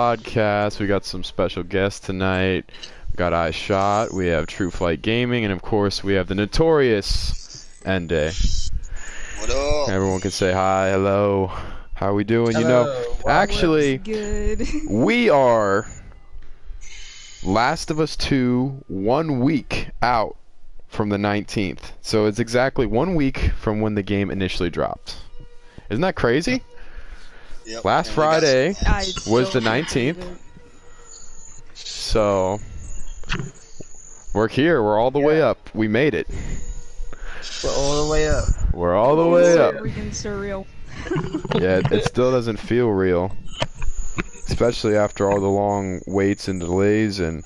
Podcast. We got some special guests tonight. We got iShot, we have True Flight Gaming, and of course we have the notorious Ende. What up? Everyone can say hi, hello. How are we doing? Hello. Actually, good. we are Last of Us 2 1 week out from the 19th. So it's exactly 1 week from when the game initially dropped. Isn't that crazy? Yep. Last Friday was the still 19th. So we're here. We're all the way up. We made it. We're all the way up. We're all the way up. Freaking surreal. Yeah, it still doesn't feel real. Especially after all the long waits and delays and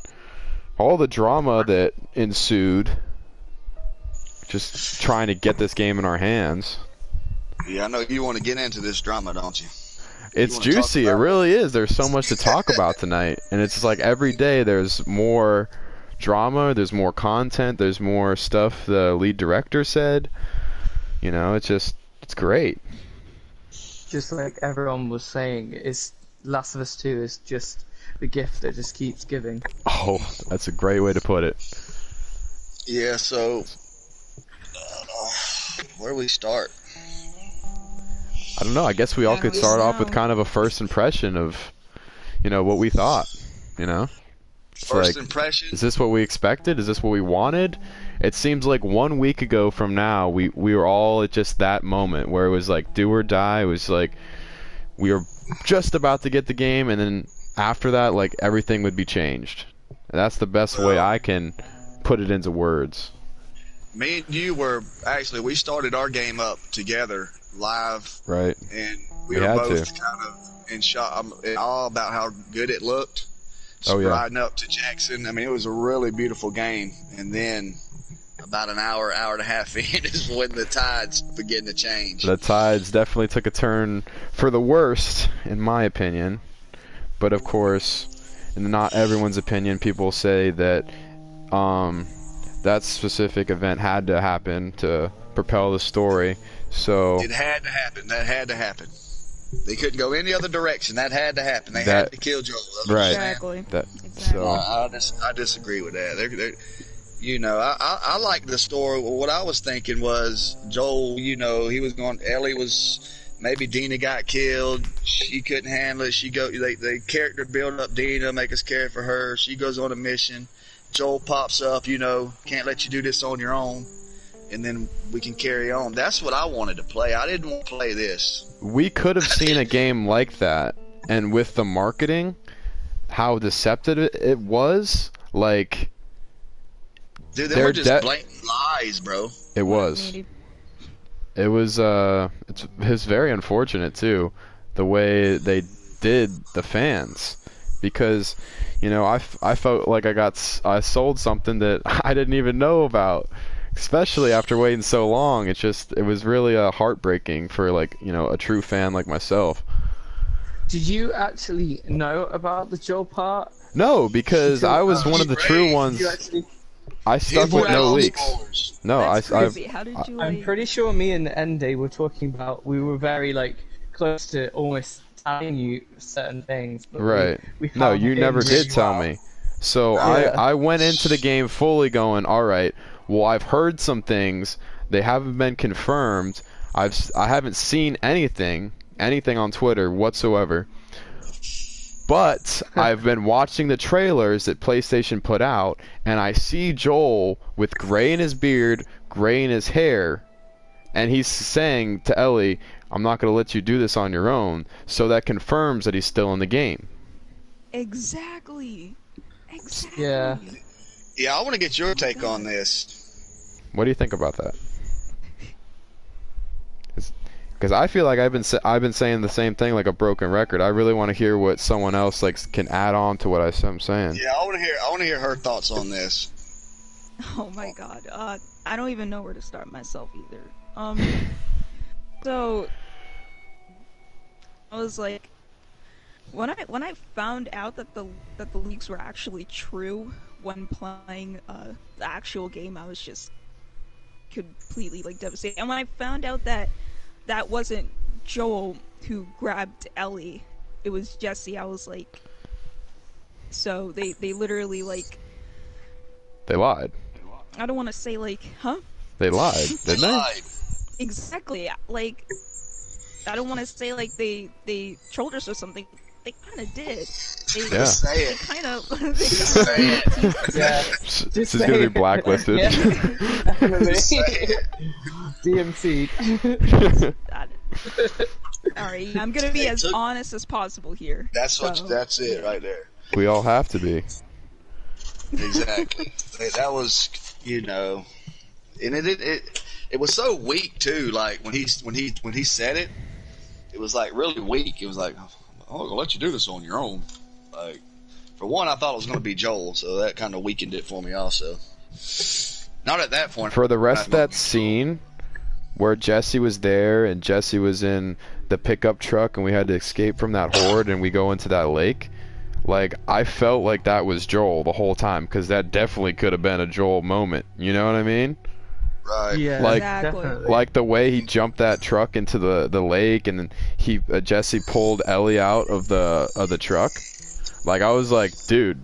all the drama that ensued. Just trying to get this game in our hands. Yeah, I know you want to get into this drama, don't you? It's juicy. It really is. There's so much to talk about tonight. And it's like every day there's more drama, there's more content, there's more stuff the lead director said. You know, it's great. Just like everyone was saying, Last of Us 2 is just the gift that just keeps giving. Oh, that's a great way to put it. Yeah, so where do we start? I don't know. I guess we all could start off with kind of a first impression of, you know, what we thought. You know, it's First like, impression? is this what we expected? Is this what we wanted? It seems like 1 week ago from now, we were all at just that moment where it was like do or die. It was like we were just about to get the game, and then after that, like everything would be changed. And that's the best way I can put it into words. Me and you we started our game up together live, Right. and we We were had both to. kind of in shock, in awe about how good it looked. Oh, yeah. Riding up to Jackson, I mean, it was a really beautiful game. And then about an hour and a half in is when the tides begin to change. The tides definitely took a turn for the worst, in my opinion. But of course, in not everyone's opinion, people say that that specific event had to happen to propel the story. So It had to happen. That had to happen. They couldn't go any other direction. That had to happen. They That- had to kill Joel. Right. Exactly. that Exactly. so I disagree with that. You know, I like the story. What I was thinking was Joel, you know, he was going, Ellie was, maybe Dina got killed. She couldn't handle it. They character build up Dina, make us care for her. She goes on a mission. Joel pops up, you know, can't let you do this on your own. And then we can carry on. That's what I wanted to play. I didn't want to play this. we could have seen a game like that, and with the marketing, how deceptive it was, like Dude, they They're were just blatant lies, bro. it was. It was it's very unfortunate too, the way they did the fans, because you know I felt like I sold something that I didn't even know about, especially after waiting so long. It was really heartbreaking for, like, you know, a true fan like myself. Did you actually know about the Joel part? No, because I was one of the true ones. Did you actually? I stuck with no leaks. Spoilers. No, That's I've crazy. How did you? I'm pretty sure me and Ende were talking about. We were very like close to almost telling you certain things. But right. We No, found you it never really did tell well. me. So Yeah. I went into the game fully going, all right, well, I've heard some things. They haven't been confirmed. I haven't seen anything on Twitter whatsoever. But I've been watching the trailers that PlayStation put out, and I see Joel with gray in his beard, gray in his hair, and he's saying to Ellie, I'm not going to let you do this on your own. So that confirms that he's still in the game. Exactly. Exactly. Yeah. Yeah, I want to get your take on this. What do you think about that? Because I feel like I've been saying the same thing like a broken record. I really want to hear what someone else like can add on to what I'm saying. Yeah, I want to hear her thoughts on this. Oh my god. I don't even know where to start myself either. So I was like, when I found out that the leaks were actually true when playing the actual game, I was just completely like devastated. And when I found out that wasn't Joel who grabbed Ellie, it was Jesse, I was like, So they literally like, They lied. I don't want to say like, huh? They lied, didn't they? Lied. Exactly. Like, I don't want to say like they trolled us or something. They kind of did. They, Yeah. Say They it. kind of. Say it. Yeah. This is gonna be blacklisted. Yeah. Definitely. Say it. DMC. Alright, I'm gonna be They as took- honest as possible here. That's what. So, That's it right there. We all have to be. Exactly. That was, you know, and it was so weak too. Like when he said it, it was like really weak. It was like, oh, I'll let you do this on your own. Like, for one, I thought it was going to be Joel, so that kind of weakened it for me also. Not at that point. For the rest of that scene where Jesse was there and Jesse was in the pickup truck and we had to escape from that horde and we go into that lake, like, I felt like that was Joel the whole time, because that definitely could have been a Joel moment. You know what I mean? Right. Yeah, Like- Exactly. definitely. Like the way he jumped that truck into the lake, and then Jesse pulled Ellie out of the truck. Like, I was like, dude,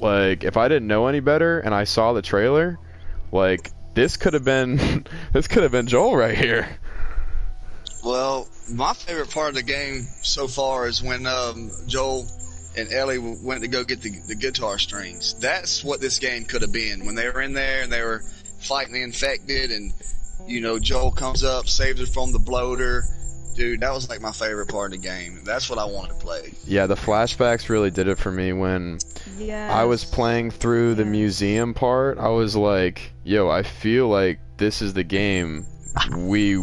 like, if I didn't know any better and I saw the trailer, like, this could have been Joel right here. Well, my favorite part of the game so far is when Joel and Ellie went to go get the guitar strings. That's what this game could have been. When they were in there and they were fighting the infected, and you know, Joel comes up, saves her from the bloater. Dude, that was like my favorite part of the game. That's what I wanted to play. Yeah, the flashbacks really did it for me. When Yes. I was playing through the museum part, I was like, yo, I feel like this is the game we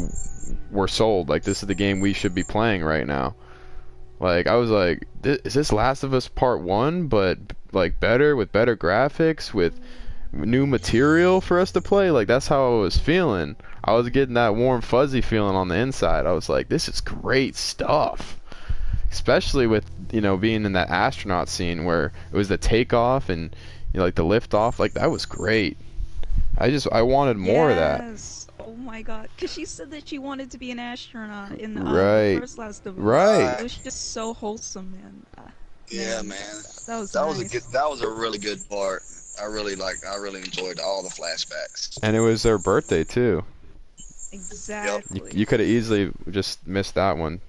were sold. Like, this is the game we should be playing right now. Like, I was like, is this Last of Us Part 1, but, like, better, with better graphics, with new material for us to play? Like, that's how I was feeling. I was getting that warm, fuzzy feeling on the inside. I was like, this is great stuff. Especially with, you know, being in that astronaut scene where it was the takeoff and, you know, like, the liftoff. Like, that was great. I wanted more of that. Yes. Oh my god. Because she said that she wanted to be an astronaut in the Right. first Last of Us. Right. It was just so wholesome, man. Yeah, man. That was That was nice. that was a really good part. I really enjoyed all the flashbacks. And it was their birthday, too. Exactly. You could have easily just missed that one.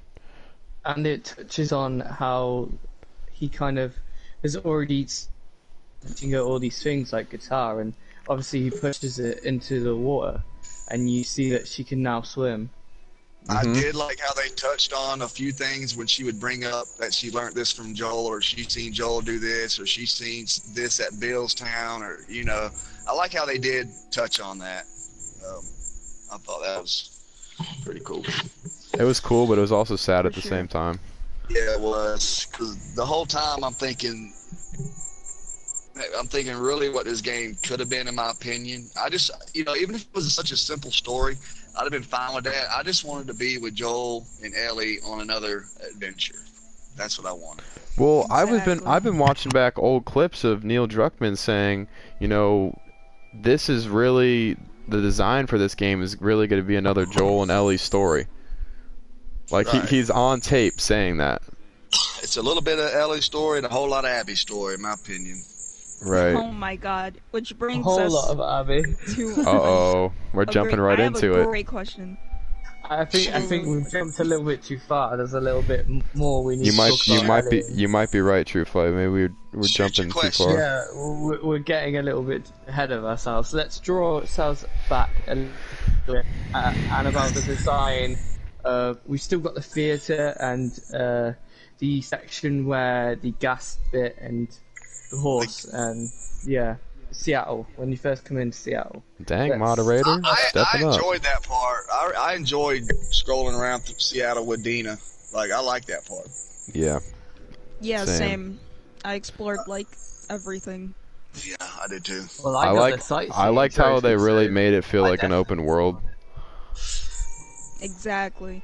And it touches on how he kind of is already teaching her all these things like guitar, and obviously he pushes it into the water, and you see that she can now swim. I Mhm. did like how they touched on a few things when she would bring up that she learned this from Joel, or she's seen Joel do this, or she's seen this at Billstown, or, you know, I like how they did touch on that. I thought that was pretty cool. It was cool, but it was also sad at For the sure. same time. Yeah, it was, because the whole time I'm thinking really what this game could have been, in my opinion. I just, you know, even if it was such a simple story, I'd have been fine with that. I just wanted to be with Joel and Ellie on another adventure. That's what I wanted. Well, Exactly. I've been watching back old clips of Neil Druckmann saying, you know, this is really the design for this game is really going to be another Joel and Ellie story. Like, Right. he's on tape saying that. It's a little bit of Ellie's story and a whole lot of Abby's story, in my opinion. Right. Oh my god. Which A brings whole us lot of Abby. to Uh-oh. We're a jumping great- right I have into a it. great question. I think we've jumped a little bit too far. There's a little bit more we need to talk about. You might be right, True Flight. Maybe we're Shoot your jumping too question. far. Yeah, we're getting a little bit ahead of ourselves. Let's draw ourselves back a little bit. And about the design, we've still got the theatre and the section where the gas bit and the horse and Seattle, when you first come into Seattle. Dang, Yes. moderator, I stepping up. enjoyed that part. I enjoyed scrolling around through Seattle with Dina. Like, I like that part. Yeah. Yeah, Same. same. I explored like everything. Yeah, I did too. Well, I liked how they really made it feel I like an open world. Exactly.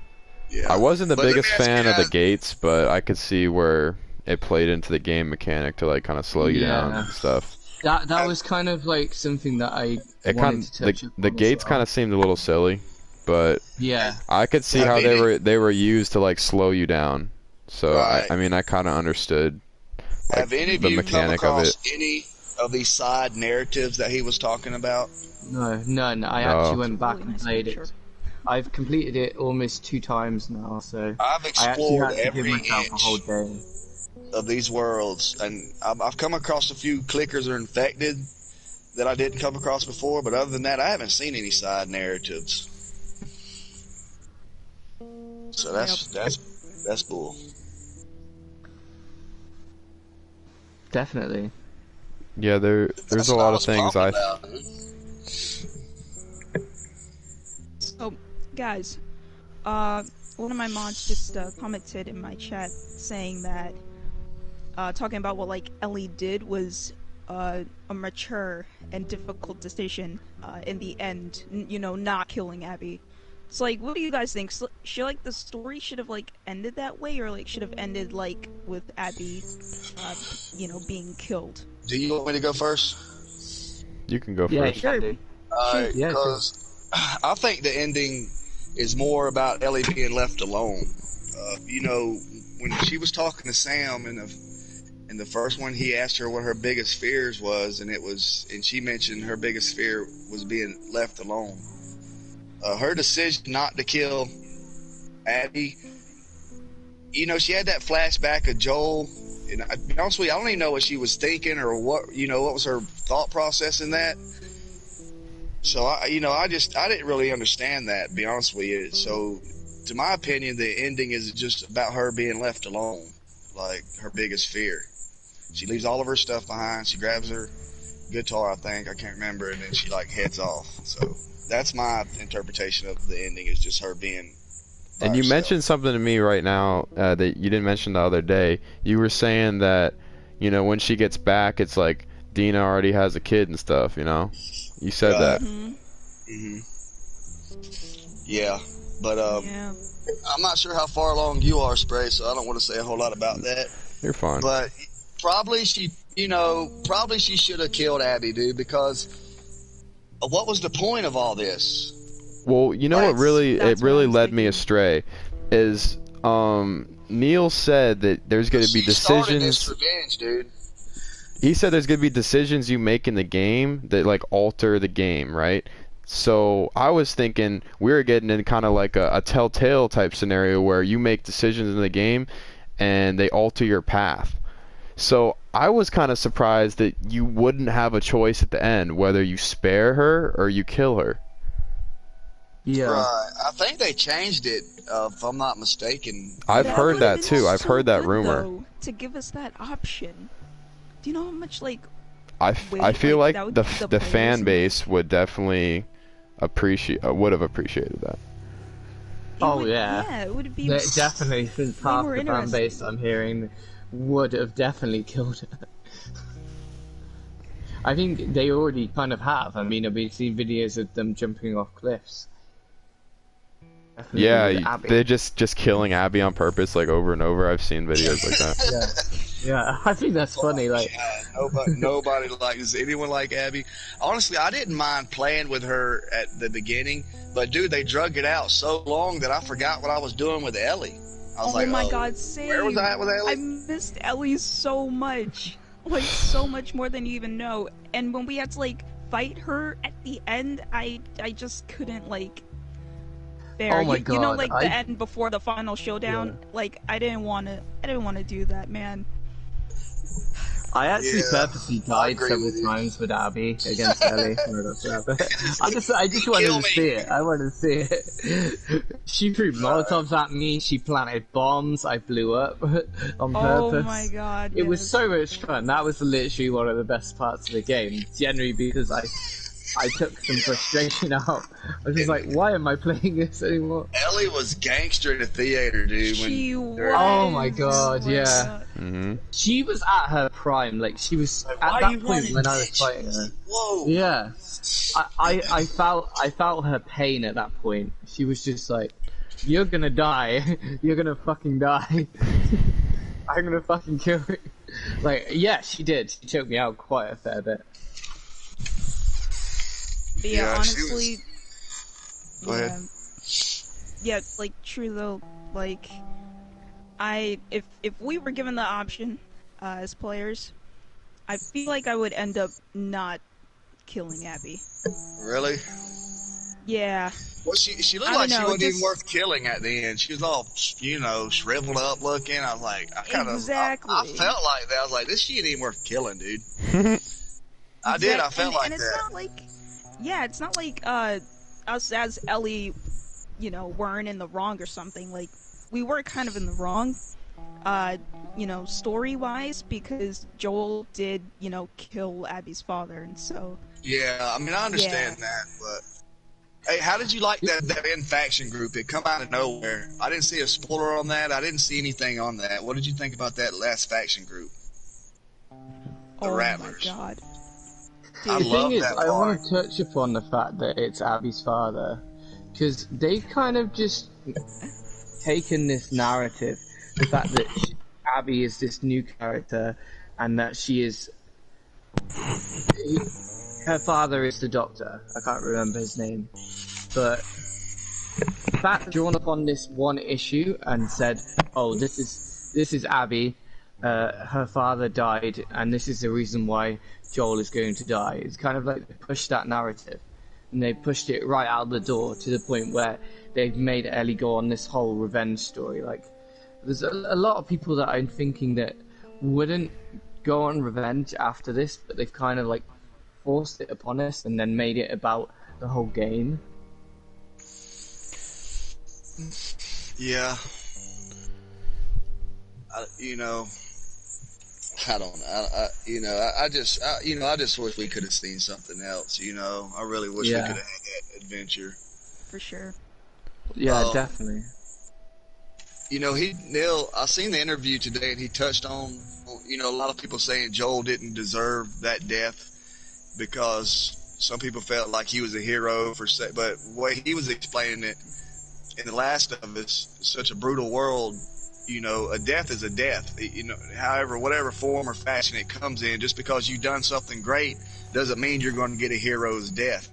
Yeah. I wasn't the But let me biggest ask fan you of the that. gates, but I could see where it played into the game mechanic to like kind of slow you down Yeah. and stuff. That was kind of like something that I It wanted kind to touch the upon as gates well. kind of seemed a little silly, but Yeah. I could see Yeah, how maybe. they were used to like slow you down. So Right. I mean I kind of understood Have any of the you come mechanic of across it. any of these side narratives that he was talking about? No, none. I No. actually went back Really and nice played picture. it. I've completed it almost 2 times now, so I've I actually explored had to give every myself a whole inch day. of these worlds, and I've come across a few clickers or infected that I didn't come across before, but other than that, I haven't seen any side narratives. So that's bull. Definitely. Yeah, there's That's a what lot of was things pumping I. about. So, guys, one of my mods just commented in my chat saying that, talking about what like Ellie did was a mature and difficult decision in the end. You know, not killing Abby. It's like, what do you guys think? Should like the story should have like ended that way, or like should have ended like with Abby, you know, being killed? Do you want me to go first? You can go Yeah, first. sure. Dude. Alright, Yeah, sure. because I think the ending is more about Ellie being left alone. You know, when she was talking to Sam in the first one, he asked her what her biggest fears was, and she mentioned her biggest fear was being left alone. Her decision not to kill Abby, you know, she had that flashback of Joel, and to be honest with you, I don't even know what she was thinking or what was her thought process in that. So I didn't really understand that, to be honest with you. So, to my opinion, the ending is just about her being left alone, like her biggest fear. She leaves all of her stuff behind. She grabs her guitar, I can't remember, and then she like heads off. So that's my interpretation of the ending, is just her being by And you herself. mentioned something to me right now that you didn't mention the other day. You were saying that, you know, when she gets back, it's like Dina already has a kid and stuff, you know? You said that. Mm-hmm. Yeah, but Yeah. I'm not sure how far along you are, Spray, so I don't want to say a whole lot about that. You're fine. But probably she should have killed Abby, dude, because what was the point of all this? Well, you know Right. what really That's it what I really was led me thinking. astray is Neil said that there's going to be She started this decisions. revenge, dude. He said there's going to be decisions you make in the game that like alter the game, right? So I was thinking we were getting in kind of like a Telltale type scenario where you make decisions in the game and they alter your path. So I was kind of surprised that you wouldn't have a choice at the end whether you spare her or you kill her. Yeah. Right. I think they changed it, if I'm not mistaken. I've That heard would've that been too. I've so heard that good, rumor. though, to give us that option. Do you know how much like I feel like that would the give the players fan much- base would definitely would have appreciated that. Oh, would, yeah. it would be They definitely, since way half more the fan base interesting. I'm hearing would have definitely killed her. I think they already kind of have. I mean, I've been seeing videos of them jumping off cliffs. Definitely Yeah, with Abby. they're just killing Abby on purpose, like over and over. I've seen videos like that. Yeah, I think that's funny. Like, Nobody does anyone like Abby. Honestly, I didn't mind playing with her at the beginning, but dude, they drug it out so long that I forgot what I was doing with Ellie. I was Oh like, my god, same. where was I at with Ellie? I missed Ellie so much. Like, so much more than you even know. And when we had to, like, fight her at the end, I just couldn't, like, bear. Oh my You know, God, like, the end before the final showdown? Like, I didn't want to do that, man. I actually Yeah, purposely I died agree several with you. times with Abby against Ellie. No, that's not bad. I just wanted Kill to me. see it. I wanted to see it. She threw Molotovs at me. She planted bombs. I blew up on Oh purpose. my god. It was yes. so much fun. That was literally one of the best parts of the game. Generally, because I took some frustration out. I was just like, why am I playing this anymore? Ellie was gangster in the theater, dude. She was. Oh my god, Oh my yeah. god. Hmm. She was at her prime. Like, she was Why at are that you point running, when I was bitch? fighting her. Whoa. Yeah, I felt her pain at that point. She was just like, "You're gonna die. You're gonna fucking die. I'm gonna fucking kill you." Like, yeah, she did. She took me out quite a fair bit. But yeah, Yeah, she honestly. Go ahead. Yeah, like, true though, like, if we were given the option, as players, I feel like I would end up not killing Abby. Really? Yeah. Well, she looked I like don't she know, wasn't even just- worth killing at the end. She was all, shriveled up looking. I was like, Exactly. I felt like that. I was like, this shit ain't even worth killing, dude. I did. I felt like and it's that. not like, yeah, it's not like us as Ellie, weren't in the wrong or something. Like, we were kind of in the wrong, story-wise, because Joel did, kill Abby's father, and so. Yeah, I mean, I understand that, but hey, how did you like that in faction group? It come out of nowhere. I didn't see a spoiler on that. I didn't see anything on that. What did you think about that last faction group? The Oh Rattlers. my god. I The love thing is, that I part. want to touch upon the fact that it's Abby's father, because they've kind of just taken this narrative, the fact that Abby is this new character, and that she is. Her father is the doctor. I can't remember his name, but that drawn upon this one issue and said, "Oh, this is Abby. Her father died, and this is the reason why Joel is going to die." It's kind of like they pushed that narrative, and they pushed it right out the door to the point where they've made Ellie go on this whole revenge story. Like, there's a lot of people that I'm thinking that wouldn't go on revenge after this, but they've kind of like forced it upon us and then made it about the whole game. Yeah. I don't know. I just wish we could have seen something else. I really wish we could have had that adventure. For sure. Yeah, definitely. Neil, I seen the interview today, and he touched on, a lot of people saying Joel didn't deserve that death because some people felt like he was a hero but the way he was explaining it in The Last of Us, such a brutal world, a death is a death. However, whatever form or fashion it comes in, just because you've done something great doesn't mean you're going to get a hero's death.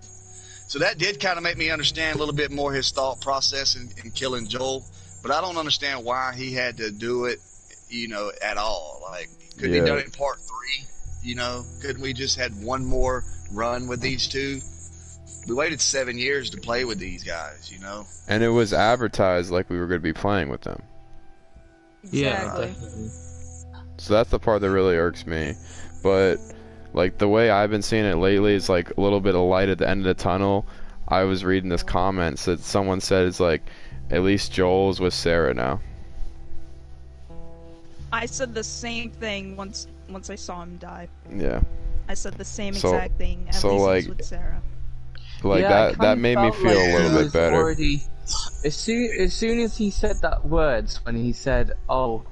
So that did kind of make me understand a little bit more his thought process in killing Joel. But I don't understand why he had to do it, at all. Like, couldn't he done it in part 3? Couldn't we just had one more run with these two? We waited 7 years to play with these guys, And it was advertised like we were going to be playing with them. Yeah, Exactly. definitely. So that's the part that really irks me. But like the way I've been seeing it lately is like a little bit of light at the end of the tunnel. I was reading this comment that someone said it's like, at least Joel's with Sarah now. I said the same thing once I saw him die. Yeah. I said the same So- exact thing. At so, least like, it was with Sarah. Like Yeah, I that kind of made me felt feel like a he little bit was better. already- as soon as he said that words, when he said, "Oh,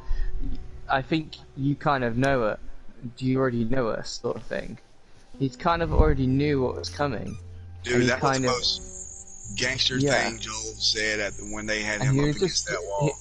I think you kind of know it. Do you already know us?" sort of thing. He kind of already knew what was coming. Dude, And he that was the kind of- most gangster Yeah. thing Joel said when they had And him he up was against that wall.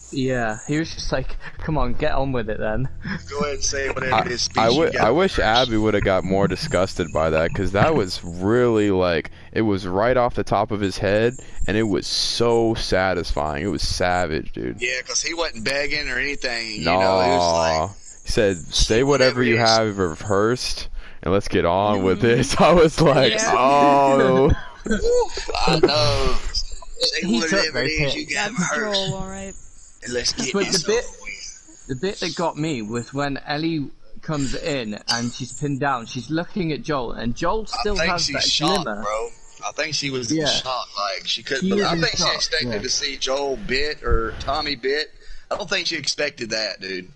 he was just like, "Come on, get on with it, then." Go ahead and say whatever it is. I wish Abby would have got more disgusted by that, because that was really like, it was right off the top of his head, and it was so satisfying. It was savage, dude. Yeah, because he wasn't begging or anything. No, He was he said, say whatever you it is. have rehearsed, and let's get on with this. I was like, Yeah. oh. like, I know. Say He took whatever it those is you got That's rehearsed, Joel, alright. and let's get But this the bit- over with. The bit that got me was when Ellie comes in and she's pinned down. She's looking at Joel, and Joel still I think has she's that shocked, glimmer. bro. I think she was Yeah. in shock. Like, she couldn't. She was I in think she shock, expected yeah. to see Joel bit or Tommy bit. I don't think she expected that, dude.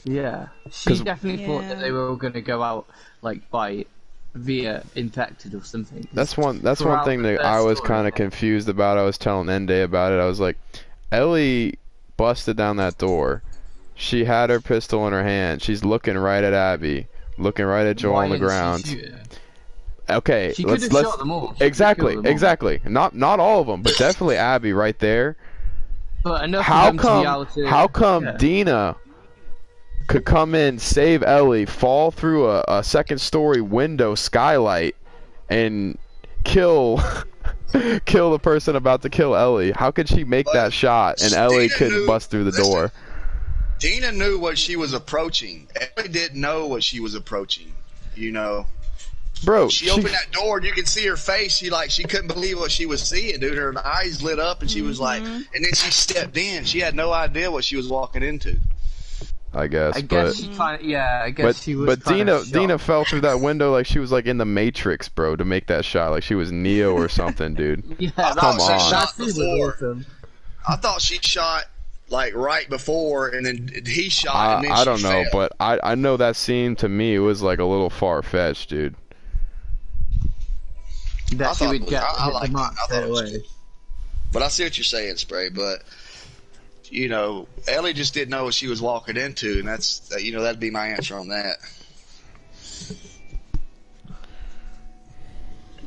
Yeah, she 'Cause- definitely thought Yeah. that they were all going to go out like via infected or something. That's one Throughout thing the that I first was story. kind of confused about. I was telling Nde about it. I was like, Ellie busted down that door. She had her pistol in her hand. She's looking right at Abby, looking right at Joel Why on the didn't she ground. shoot her? Okay, She could have let's shot them all. She could've exactly, killed them all. exactly. Not all of them, but definitely Abby right there. But enough How of them to be able come? to, How come yeah. Dina could come in, save Ellie, fall through a second story window skylight, and kill kill the person about to kill Ellie? How could she make But that shot and Ellie Dina couldn't knew- bust through the listen, door? Dina knew what she was approaching. Ellie didn't know what she was approaching. You know, Bro, she opened that door and you could see her face. She couldn't believe what she was seeing, dude. Her eyes lit up and she was like, and then she stepped in. She had no idea what she was walking into. I guess, I guess but she kind of, yeah. I guess she was. but Dina fell through that window like she was like in the Matrix, bro, to make that shot, like she was Neo or something, dude. Yeah, Come on. That was awesome. I thought she shot like right before, and then he shot. And then I don't she know, fell. but I know that scene to me it was like a little far fetched, dude. That she would get I hit liked the mark it. I thought straight it was away. good. But I see what you're saying, Spray. But you know, Ellie just didn't know what she was walking into, and that's you know that'd be my answer on that.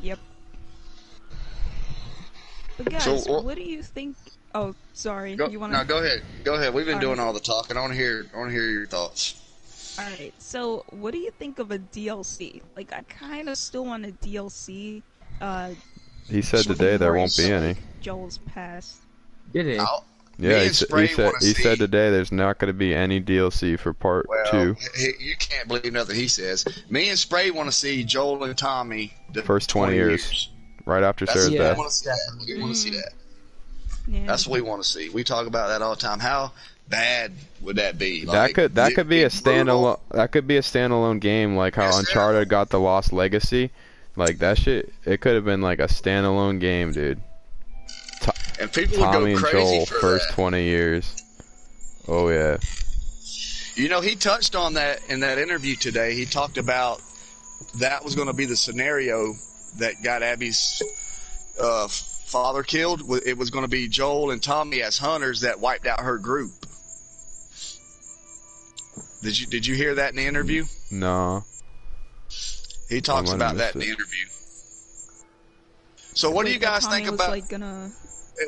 Yep. But guys, So, what do you think? Oh, sorry. Go, You wanna? No, go ahead. Go ahead. We've been All doing right. all the talking. I want to hear your thoughts. All right. So, what do you think of a DLC? Like, I kind of still want a DLC. He said today there won't be any. Joel's past. Did he? Yeah, Me he, and sa- Spray he said wanna he see- said today there's not going to be any DLC for part Well, 2. you can't believe nothing he says. Me and Spray want to see Joel and Tommy the First 20 years. Right after That's Sarah's we death. want to see that. We want to see that. Yeah. That's what we want to see. We talk about that all the time. How bad would that be? That could be a brutal. standalone. That could be a standalone game, like how Yes, sir. Uncharted got the Lost Legacy. Like that shit, it could have been like a standalone game, dude. And people Tommy would go and crazy Joel, for first that. 20 years. Oh yeah. You know, he touched on that in that interview today. He talked about that was going to be the scenario that got Abby's father killed. It was going to be Joel and Tommy as hunters that wiped out her group. Did you hear that in the interview? No. He talks might have about that missed in the it. interview. So what do you Wait, that guys Tommy think was, about like, gonna...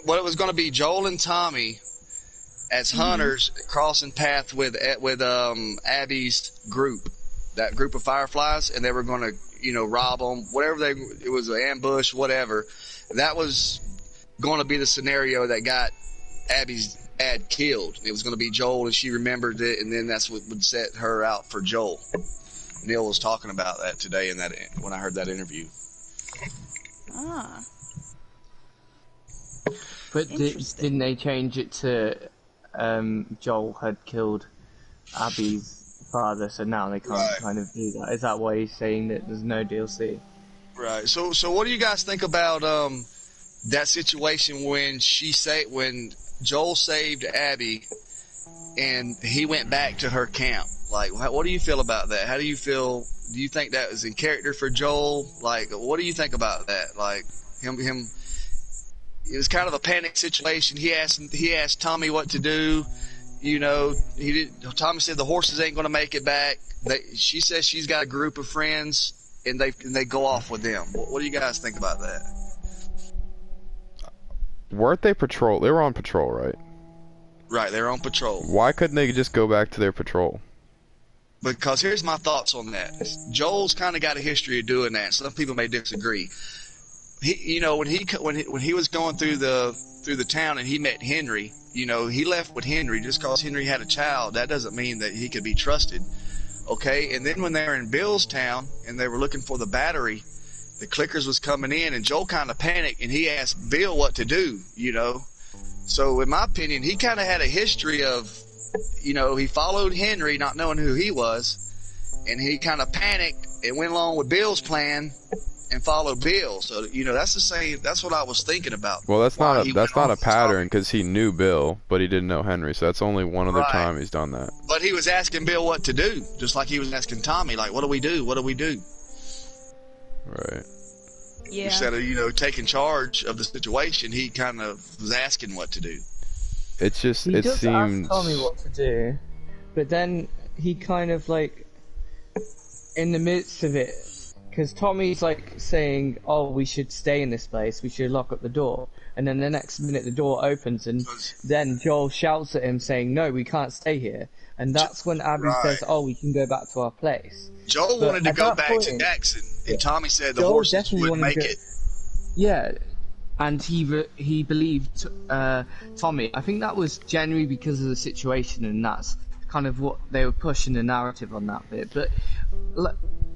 what it was going to be? Joel and Tommy as hunters crossing path with Abby's group, that group of Fireflies, and they were going to rob them, whatever it was, an ambush, whatever. That was going to be the scenario that got Abby's dad killed. It was going to be Joel, and she remembered it, and then that's what would set her out for Joel. Neil was talking about that today when I heard that interview. Ah. But Interesting. didn't they change it to Joel had killed Abby's father, so now they can't Right. kind of do that? Is that why he's saying that there's no DLC? Right. So what do you guys think about that situation when when Joel saved Abby and he went back to her camp? Like, what do you feel about that? How do you feel? Do you think that was in character for Joel? Like, what do you think about that? Like, him. It was kind of a panic situation. He asked Tommy what to do. Tommy said the horses ain't going to make it back. She says she's got a group of friends, and they go off with them. What do you guys think about that? Weren't they patrol? They were on patrol, right? Right, they're on patrol. Why couldn't they just go back to their patrol? Because here's my thoughts on that. Joel's kind of got a history of doing that. Some people may disagree. When he was going through the town and he met Henry, he left with Henry just because Henry had a child. That doesn't mean that he could be trusted. Okay, and then when they were in Bill's town and they were looking for the battery, the clickers was coming in, and Joel kind of panicked and he asked Bill what to do. So in my opinion, he kind of had a history of, he followed Henry not knowing who he was, and he kind of panicked and went along with Bill's plan and followed Bill. So that's the same. That's what I was thinking about. Well, that's Why not he a went off pattern because he knew Bill, but he didn't know Henry. So that's only one other Right. time he's done that. But he was asking Bill what to do, just like he was asking Tommy, like, what do we do? What do we do? Right. Yeah. Instead of taking charge of the situation, he kind of was asking what to do. It's just He it does seems. ask Tommy what to do, but then he kind of like, in the midst of it, because Tommy's like saying, "Oh, we should stay in this place. We should lock up the door." And then the next minute, the door opens, and then Joel shouts at him, saying, "No, we can't stay here." And that's when Abby Right. says, "Oh, we can go back to our place." Joel But wanted to at go that back to point- Jackson, and Tommy said the Joel horses definitely wouldn't wanted make to- it. Yeah, and he believed Tommy. I think that was genuinely because of the situation, and that's kind of what they were pushing the narrative on that bit, but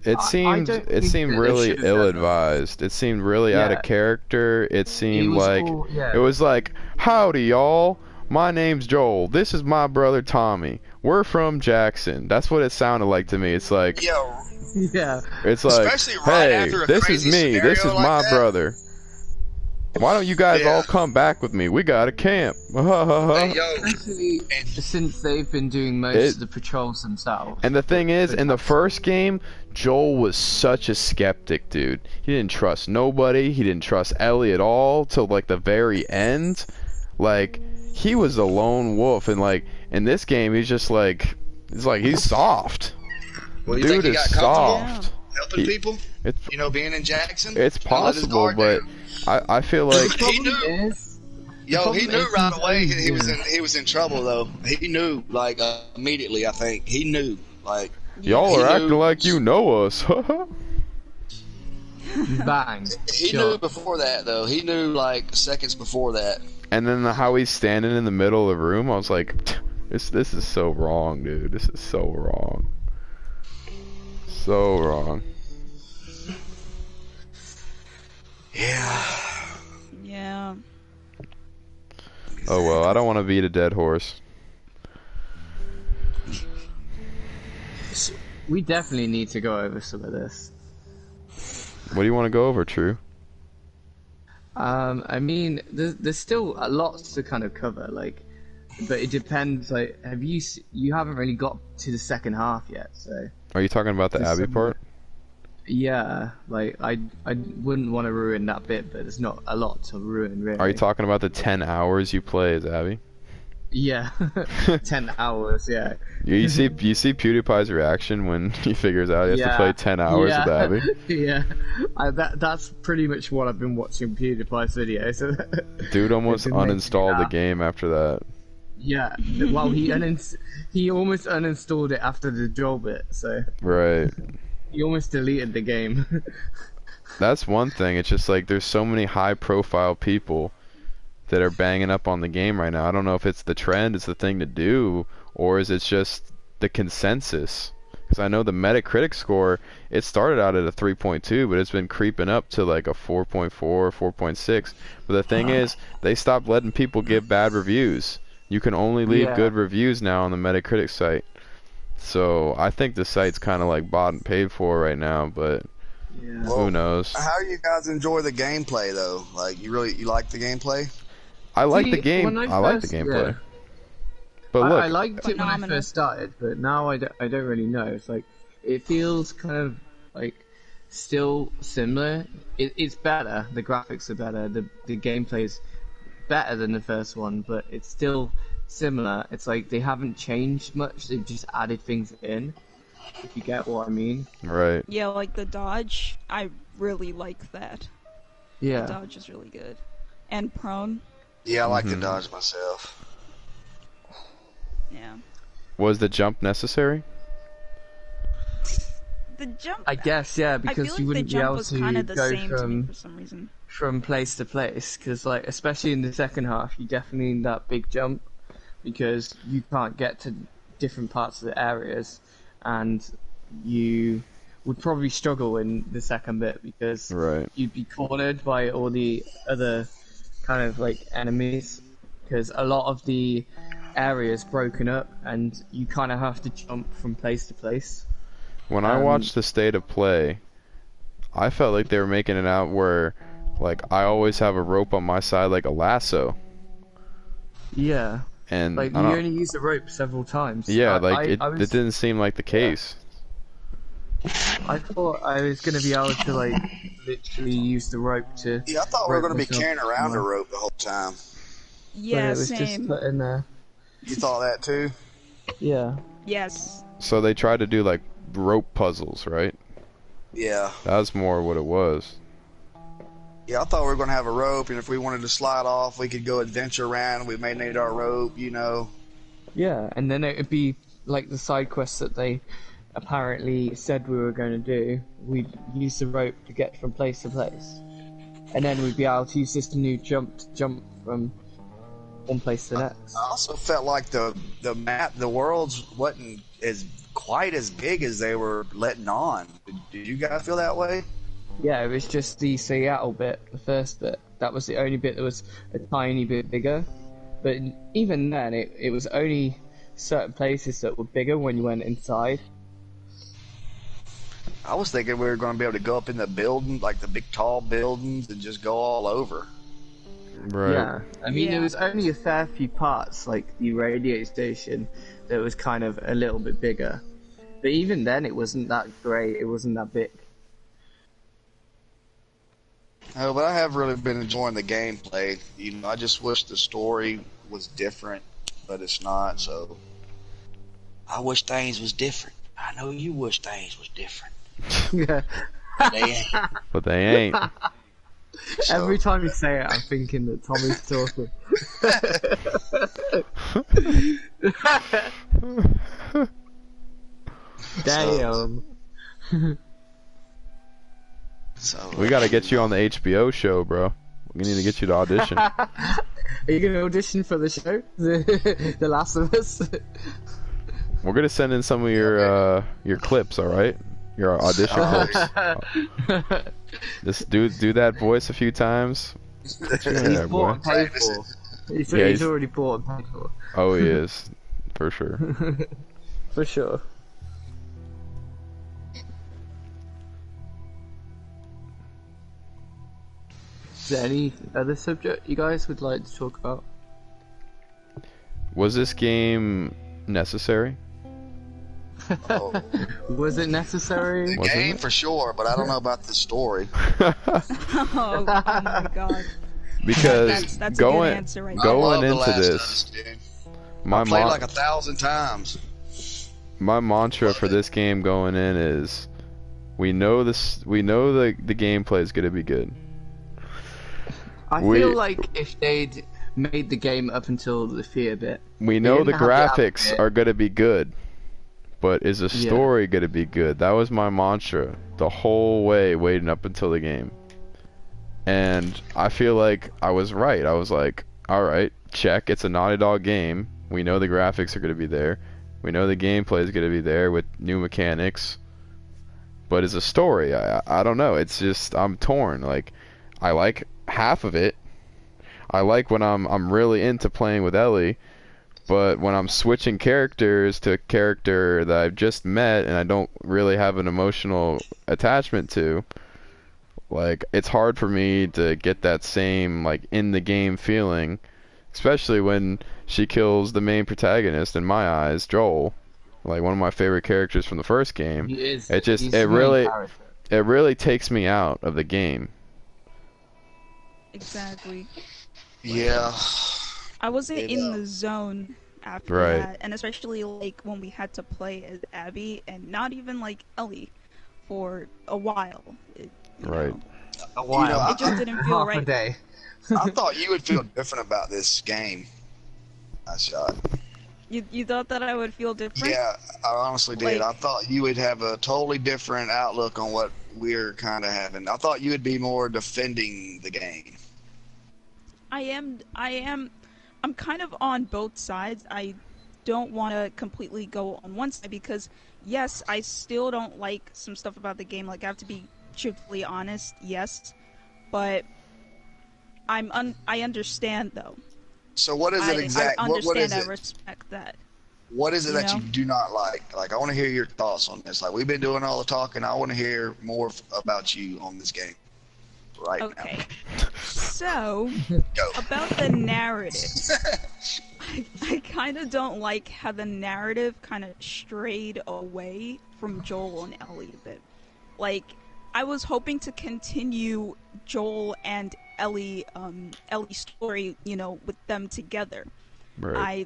It I seemed don't think that they really should have done that. ill-advised. It seemed really out Yeah. of character. It seemed was like all- yeah. it was like, "Howdy, y'all. My name's Joel. This is my brother Tommy. We're from Jackson." That's what it sounded like to me. It's like, Yeah, Yeah, it's like, especially right "Hey, after a this is crazy me. This is scenario like my that. brother. Why don't you guys Yeah. all come back with me? We got a camp." Hey, yo, especially and since they've been doing most It- of the patrols themselves. And the thing is, in the first game, Joel was such a skeptic, dude. He didn't trust nobody. He didn't trust Ellie at all till like the very end. Like, he was a lone wolf, and like in this game, he's just like, he's soft. well, you Dude think he is got comfortable soft. helping He- people? It's You know, being in Jackson. it's You know, let his possible, guard but down. I feel like He knew. Yo, he problem knew is right he's away only he was doing- he was in trouble though. He knew like immediately. I think he knew like y'all he are acting knew- like you know us. Bang. he Sure. knew before that though. He knew like seconds before that. And then how he's standing in the middle of the room, I was like, this is so wrong, dude. This is so wrong. So wrong. Yeah. Yeah. Oh well, I don't want to beat a dead horse. We definitely need to go over some of this. What do you want to go over, True? I mean, there's still a lot to kind of cover, like, but it depends. Like, you haven't really got to the second half yet, so Are you talking about the There's Abby some- part? yeah. Like, I wouldn't want to ruin that bit, but there's not a lot to ruin, really. Are you talking about the 10 hours you play as Abby? Yeah, 10 hours. Yeah. You see PewDiePie's reaction when he figures out he has to Yeah. play 10 hours yeah. with Abby? Yeah, that's pretty much what I've been watching PewDiePie's videos. Dude almost It makes me uninstalled the laugh. game after that. Yeah, well, he almost uninstalled it after the Joel bit, so Right. he almost deleted the game. That's one thing. It's just like there's so many high profile people that are banging up on the game right now. I don't know if it's the trend, it's the thing to do, or is it just the consensus? Because I know the Metacritic score, it started out at a 3.2, but it's been creeping up to like a 4.4, 4.6. But the thing is, they stopped letting people give bad reviews. You can only leave Yeah. good reviews now on the Metacritic site. So I think the site's kind of like bought and paid for right now, but Yeah. who knows? How you guys enjoy the gameplay though? Like you like the gameplay? I like See, the game. when I like the first- gameplay. yeah. But look, I liked it when I Phenomenal. first started, but now I don't really know. It's like, it feels kind of like still similar. It's better, the graphics are better, the gameplay is better than the first one, but it's still similar. It's like they haven't changed much, they've just added things in, if you get what I mean. right. Yeah, like the dodge, I really like that. Yeah. Dodge is really good. And prone, Yeah, I like Mhm. to dodge myself. yeah. Was the jump necessary? The jump, I guess, yeah, I because feel you like the wouldn't be jump able was to kind of the go same to me from for some reason. place to place, because like especially in the second half, you definitely need that big jump because you can't get to different parts of the areas, and you would probably struggle in the second bit because Right. you'd be cornered by all the other kind of like enemies, because a lot of the areas broken up and you kind of have to jump from place to place. When I watched the state of play, I felt like they were making it out where, like, I always have a rope on my side, like a lasso, Yeah, and like I you don't. only use the rope several times. Yeah, I like it was- didn't seem like the case. I thought I was gonna be able to like literally use the rope to. Yeah, I thought we were rope going to be myself carrying around a somewhere. rope the whole time. But Yeah, it was just same. put in there. You thought that too? Yeah. Yes. So they tried to do like rope puzzles, right? Yeah. That's more what it was. Yeah, I thought we were going to have a rope, and if we wanted to slide off, we could go adventure around. We may need our rope, you know. Yeah, and then it would be like the side quests that they apparently said we were going to do. We'd use the rope to get from place to place, and then we'd be able to use this new jump from one place to the next. I also felt like the map, the worlds wasn't as quite as big as they were letting on. Did you guys feel that way? Yeah, it was just the Seattle bit, the first bit. That was the only bit that was a tiny bit bigger. But even then, it was only certain places that were bigger when you went inside. I was thinking we were going to be able to go up in the building, like the big tall buildings, and just go all over. Right. Yeah, I mean, Yeah. there was only a fair few parts, like the radio station, that was kind of a little bit bigger. But even then, it wasn't that great, it wasn't that big. Oh, but I have really been enjoying the gameplay. You know, I just wish the story was different, but it's not. So I wish things was different. I know you wish things was different. Yeah. They ain't. But they ain't. So, Every time you say it, I'm thinking that Tommy's talking. Damn. so We gotta get you on the HBO show, bro. We need to get you to audition. Are you gonna audition for the show? The Last of Us? We're gonna send in some of your clips, all right? Your audition clips. Just do that voice a few times. He's Yeah, boy. bought and paid for. He's he's- already bought and paid for. Oh, he is, for sure. For sure. Is there any other subject you guys would like to talk about? Was this game necessary? oh, Was it necessary? the Wasn't game it? for sure, but I don't know about the story. Oh my god. Because That's a good going answer right I going love The into Last of this, Us, dude. my Played mon- like 1,000 times. my mantra for this game going in is, we know this. We know the gameplay is gonna be good. I We- feel like if they'd made the game up until the fear bit, We know the didn't have the graphics outfit. are gonna be good, but is the Yeah. story gonna be good? That was my mantra the whole way, waiting up until the game. And I feel like I was right. I was like, all right, check. It's a Naughty Dog game. We know the graphics are gonna be there. We know the gameplay is gonna be there with new mechanics. But as a story, I don't know. It's just I'm torn. Like, I like half of it. I like when I'm really into playing with Ellie, but when I'm switching characters to a character that I've just met and I don't really have an emotional attachment to, like, it's hard for me to get that same, like, in the game feeling, especially when she kills the main protagonist, in my eyes, Joel, like one of my favorite characters from the first game. he is. It just- he's it the main really- character. It really takes me out of the game. Exactly. Yeah. I wasn't It, in the zone after Right. that, and especially like when we had to play as Abby and not even like Ellie for a while. You Right. know, A while. You know, it just didn't feel Half a right. day. I thought you would feel different about this game. I shot. You thought that I would feel different? Yeah, I honestly did. Like- I thought you would have a totally different outlook on what we're kind of having. I thought you would be more defending the game. I'm kind of on both sides. I don't want to completely go on one side because yes, I still don't like some stuff about the game. Like, I have to be truthfully honest, yes, but I understand though. So what is it I exactly? What understand. is I it? respect that. What is it you that you know? do not like? Like, I want to hear your thoughts on this. Like, we've been doing all the talking. I want to hear more about you on this game right Okay. So, now. Go. about the narrative. I kind of don't like how the narrative kind of strayed away from Joel and Ellie a bit. Like, I was hoping to continue Joel and Ellie's story, you know, with them together. Right. I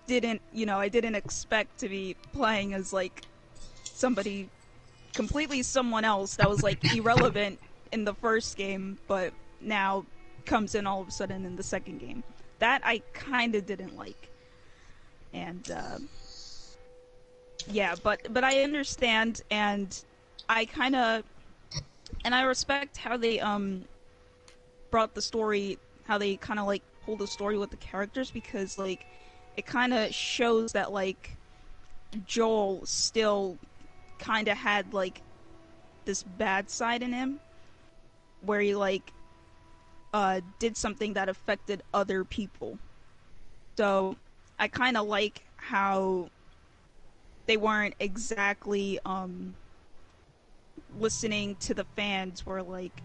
didn't expect to be playing as like somebody completely someone else that was like irrelevant in the first game, but now comes in all of a sudden in the second game. That I kind of didn't like. And yeah, but I understand, and I kind of and I respect how they brought the story, how they kind of like pull the story with the characters, because like it kind of shows that like Joel still kind of had like this bad side in him, where he like did something that affected other people. So I kind of like how they weren't exactly listening to the fans, where like,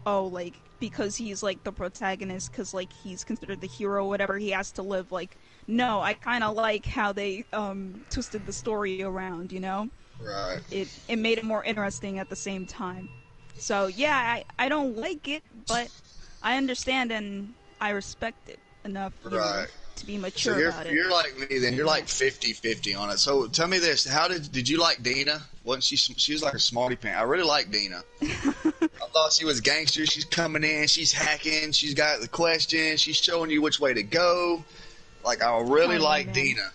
oh, like because he's like the protagonist, because like he's considered the hero or whatever, he has to live. Like, no, I kind of like how they twisted the story around, you know? Right. It made it more interesting at the same time. So yeah, I don't like it, but I understand and I respect it enough, you know, to be mature so about it. You're like me then. You're like 50-50 on it. So tell me this: how did you like Dina? Wasn't she was like a smarty pants? I really like Dina. I thought she was gangster. She's coming in. She's hacking. She's got the questions. She's showing you which way to go. Like, I really like Dina.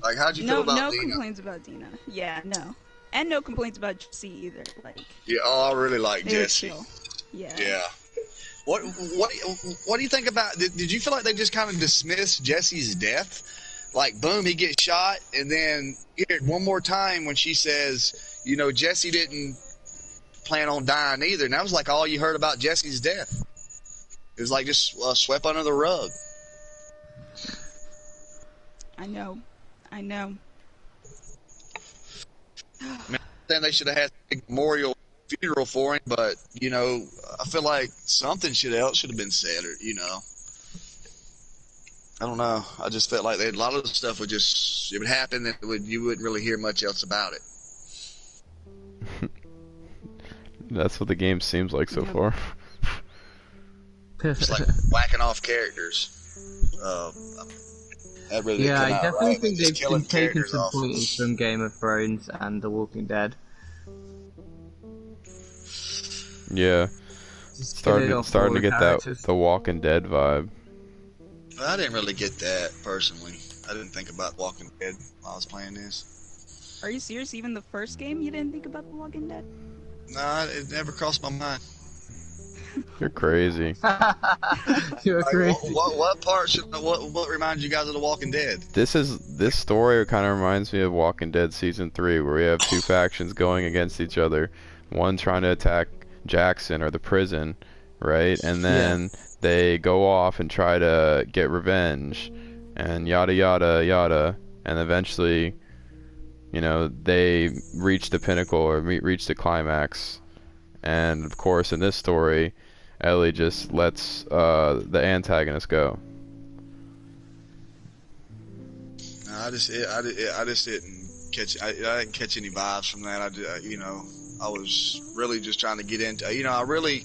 Like, how'd you feel about Dina? No complaints about Dina. Yeah, no. And no complaints about Jesse either. Like, yeah, I really like Jesse. Yeah. Yeah. What do you think about? Did you feel like they just kind of dismissed Jesse's death? Like, boom, he gets shot, and then one more time when she says, you know, Jesse didn't plan on dying either, and that was like all you heard about Jesse's death. It was like just swept under the rug. I know. Then they should have had a memorial funeral for him, but you know, I feel like something else should have been said, or you know, I don't know. I just felt like a lot of the stuff would happen, and you wouldn't really hear much else about it. That's what the game seems like so far. It's like whacking off characters. That really yeah, I definitely right. think they've been taking some pointers from Game of Thrones and The Walking Dead. Yeah, starting to get that The Walking Dead vibe. I didn't really get that personally. I didn't think about Walking Dead while I was playing this. Are you serious? Even the first game, you didn't think about The Walking Dead? No, it never crossed my mind. You're crazy. You're crazy. What part what reminds you guys of The Walking Dead? This story kind of reminds me of Walking Dead Season 3, where we have two factions going against each other. One trying to attack Jackson or the prison, right? And then they go off and try to get revenge, and yada yada yada, and eventually, you know, they reach the pinnacle or reach the climax. And of course, in this story, Ellie just lets the antagonist go. I just didn't catch. I didn't catch any vibes from that. I was really just trying to get into. You know, I really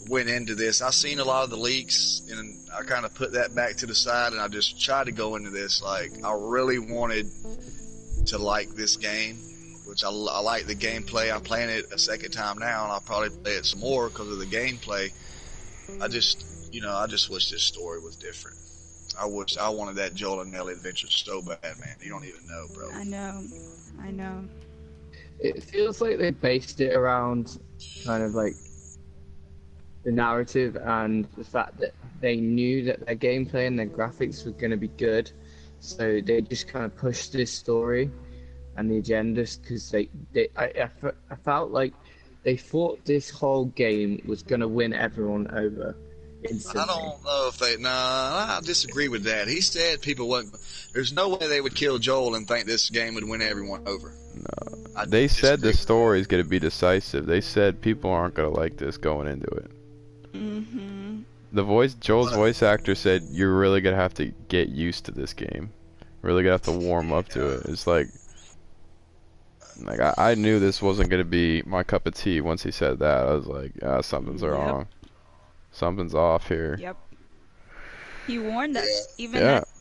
went into this. I seen a lot of the leaks, and I kind of put that back to the side, and I just tried to go into this like I really wanted to like this game, which I like the gameplay. I'm playing it a second time now, and I'll probably play it some more because of the gameplay. I just wish this story was different. I wanted that Joel and Ellie adventure so bad, man. You don't even know, bro. I know. It feels like they based it around kind of like the narrative and the fact that they knew that their gameplay and their graphics were going to be good, so they just kind of pushed this story and the agendas because I felt like they thought this whole game was going to win everyone over instantly. I don't know if I disagree with that. He said people wouldn't. There's no way they would kill Joel and think this game would win everyone over. No. They said the story is going to be decisive. They said people aren't going to like this going into it. Mm-hmm. Joel's voice actor said you're really going to have to get used to this game. Really going to have to warm up to it. It's like I knew this wasn't going to be my cup of tea once he said that. I was like, something's wrong. Something's off here. Yep. He warned us. Did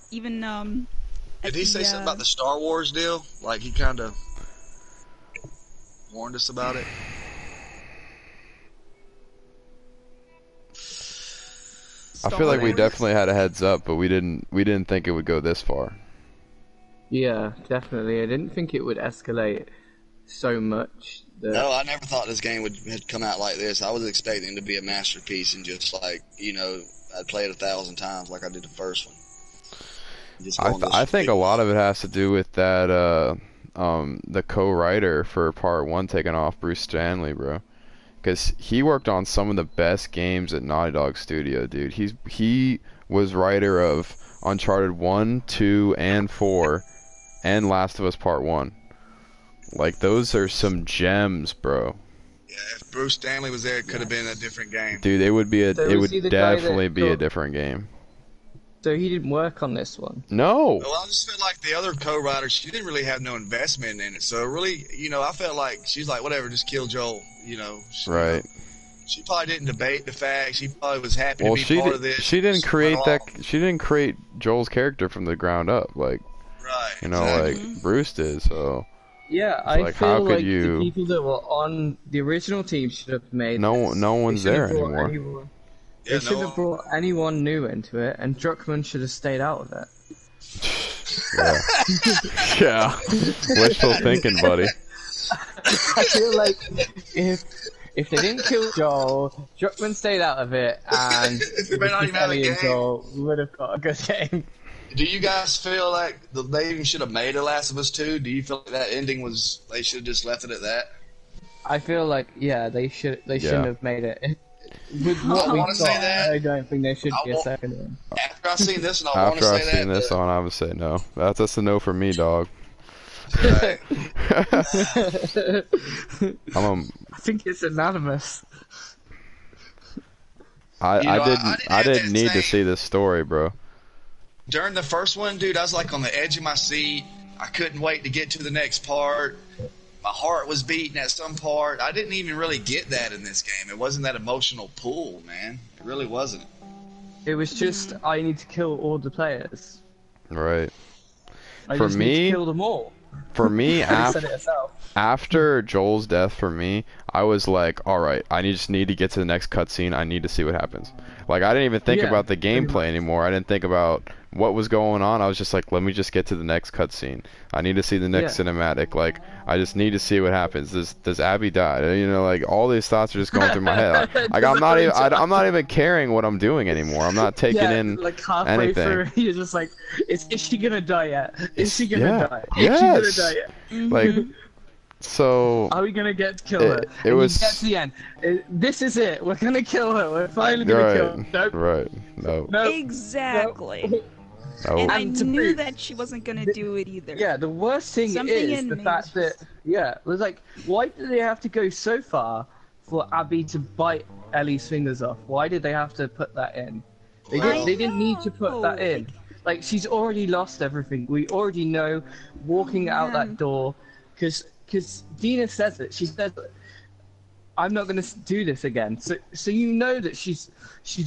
he say something about the Star Wars deal? Like he kind of warned us about it? I feel like we definitely had a heads up, but we didn't think it would go this far. Yeah, definitely. I didn't think it would escalate so much. No, I never thought this game had come out like this. I was expecting it to be a masterpiece and just like, you know, I'd play it 1,000 times like I did the first one. Just I go on those I think big- a lot of it has to do with that the co-writer for part 1 taking off, Bruce Stanley, bro. Because he worked on some of the best games at Naughty Dog Studio, dude. He was writer of Uncharted 1, 2, and 4, and Last of Us Part 1. Like, those are some gems, bro. Yeah, if Bruce Stanley was there, it could have been a different game. Dude, it would be So it was would he the guy that definitely be a got- different game. So he didn't work on this one. No. Well, I just feel like the other co-writer, she didn't really have no investment in it. So really, I felt like she's like, whatever, just kill Joel. Right. She probably didn't debate the fact. She probably was happy Well, to be part of this. she didn't Just create went that. along. She didn't create Joel's character from the ground up, like Right. like Bruce did. So Yeah, It's I like, feel how could like you- the people that were on the original team should have made. no this. one's They there shouldn't have brought anymore. anyone- Yeah, They should no, have brought anyone new into it, and Druckmann should have stayed out of it. Yeah. Yeah. Wishful thinking, buddy. I feel like if they didn't kill Joel, Druckmann stayed out of it, and They may not even have a Ellie and game. Joel would have got a good game. Do you guys feel like they even should have made a Last of Us 2? Do you feel like that ending was they should have just left it at that? I feel like they shouldn't have made it. With I what we wanna say got, that. I don't think there should be a I second one. After I seen this, and I want to After say I've seen that. this one, I would say no. That's a no for me, dog. Right. I think it's anonymous. I You know, I didn't didn't I have didn't that need to same- see this story, bro. During the first one, dude, I was like on the edge of my seat. I couldn't wait to get to the next part. My heart was beating at some part. I didn't even really get that in this game. It wasn't that emotional pull, man. It really wasn't. It was just I need to kill all the players. Right. I For just need me- to kill them all. For me, You said it yourself. after Joel's death, for me, I was like, all right, just need to get to the next cutscene. I need to see what happens. Like, I didn't even think Yeah, about the pretty gameplay anymore. I didn't think about what was going on. I was just like, let me just get to the next cutscene. I need to see the next Yeah. cinematic. Like, I just need to see what happens. Does Abby die? Like all these thoughts are just going through my head. Like, I'm not even caring what I'm doing anymore. I'm not taking Yeah, in like halfway anything. through, you're just like, is she gonna die yet? Is she gonna Yeah. die? Yes. Is she gonna die yet? like. So Are we gonna get to kill her? It And was- you get to the end. This is it. We're gonna kill her. We're finally gonna kill her. right, Nope. right, no, Nope. Exactly. no. And I And to knew prove- that she wasn't gonna do it either. Yeah, the worst thing Something is in the me fact that it was like, why did they have to go so far for Abby to bite Ellie's fingers off? Why did they have to put that in? They Well- didn't. They didn't need to put that know. in. Like she's already lost everything. We already know walking out Man. that door, because Dina says it. She says, "I'm not gonna do this again." So you know that she's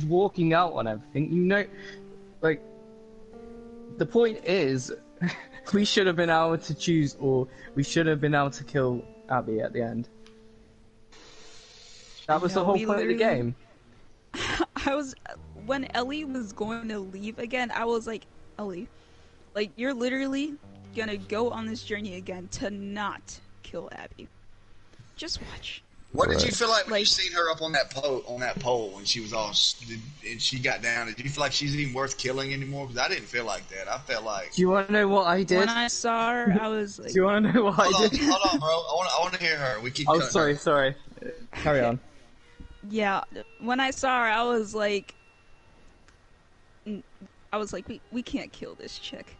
walking out on everything. You know, like the point is, we should have been able to choose, or we should have been able to kill Abby at the end. That was the No, whole we point of the literally- game. I was when Ellie was going to leave again. I was like, Ellie, like you're literally gonna go on this journey again to not kill Abby. Just watch. What did you Right. feel like when you Like- seen her up on that pole when she was all and she got down? Did you feel like she's even worth killing anymore? Because I didn't feel like that. I felt like Do you want to know what I did? When I saw her, I was like, Do you want to know what I hold did? on, bro. I want to hear her. We keep. Oh, cutting her. sorry. Carry on. yeah. When I saw her, I was like, we can't kill this chick.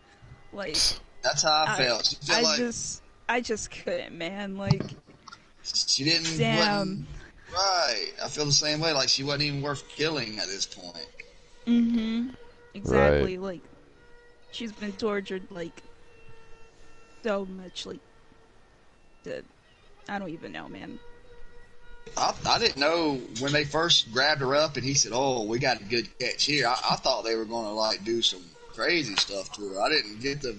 Like, That's how I felt. She felt like I just couldn't, man. Like, she didn't. damn. wasn't- Right. I feel the same way. Like she wasn't even worth killing at this point. Mm-hmm. Exactly. Like, she's been tortured like so much. Like, I don't even know, man. I didn't know when they first grabbed her up and he said, "Oh, we got a good catch here." I thought they were going to like do some crazy stuff to her. I didn't get the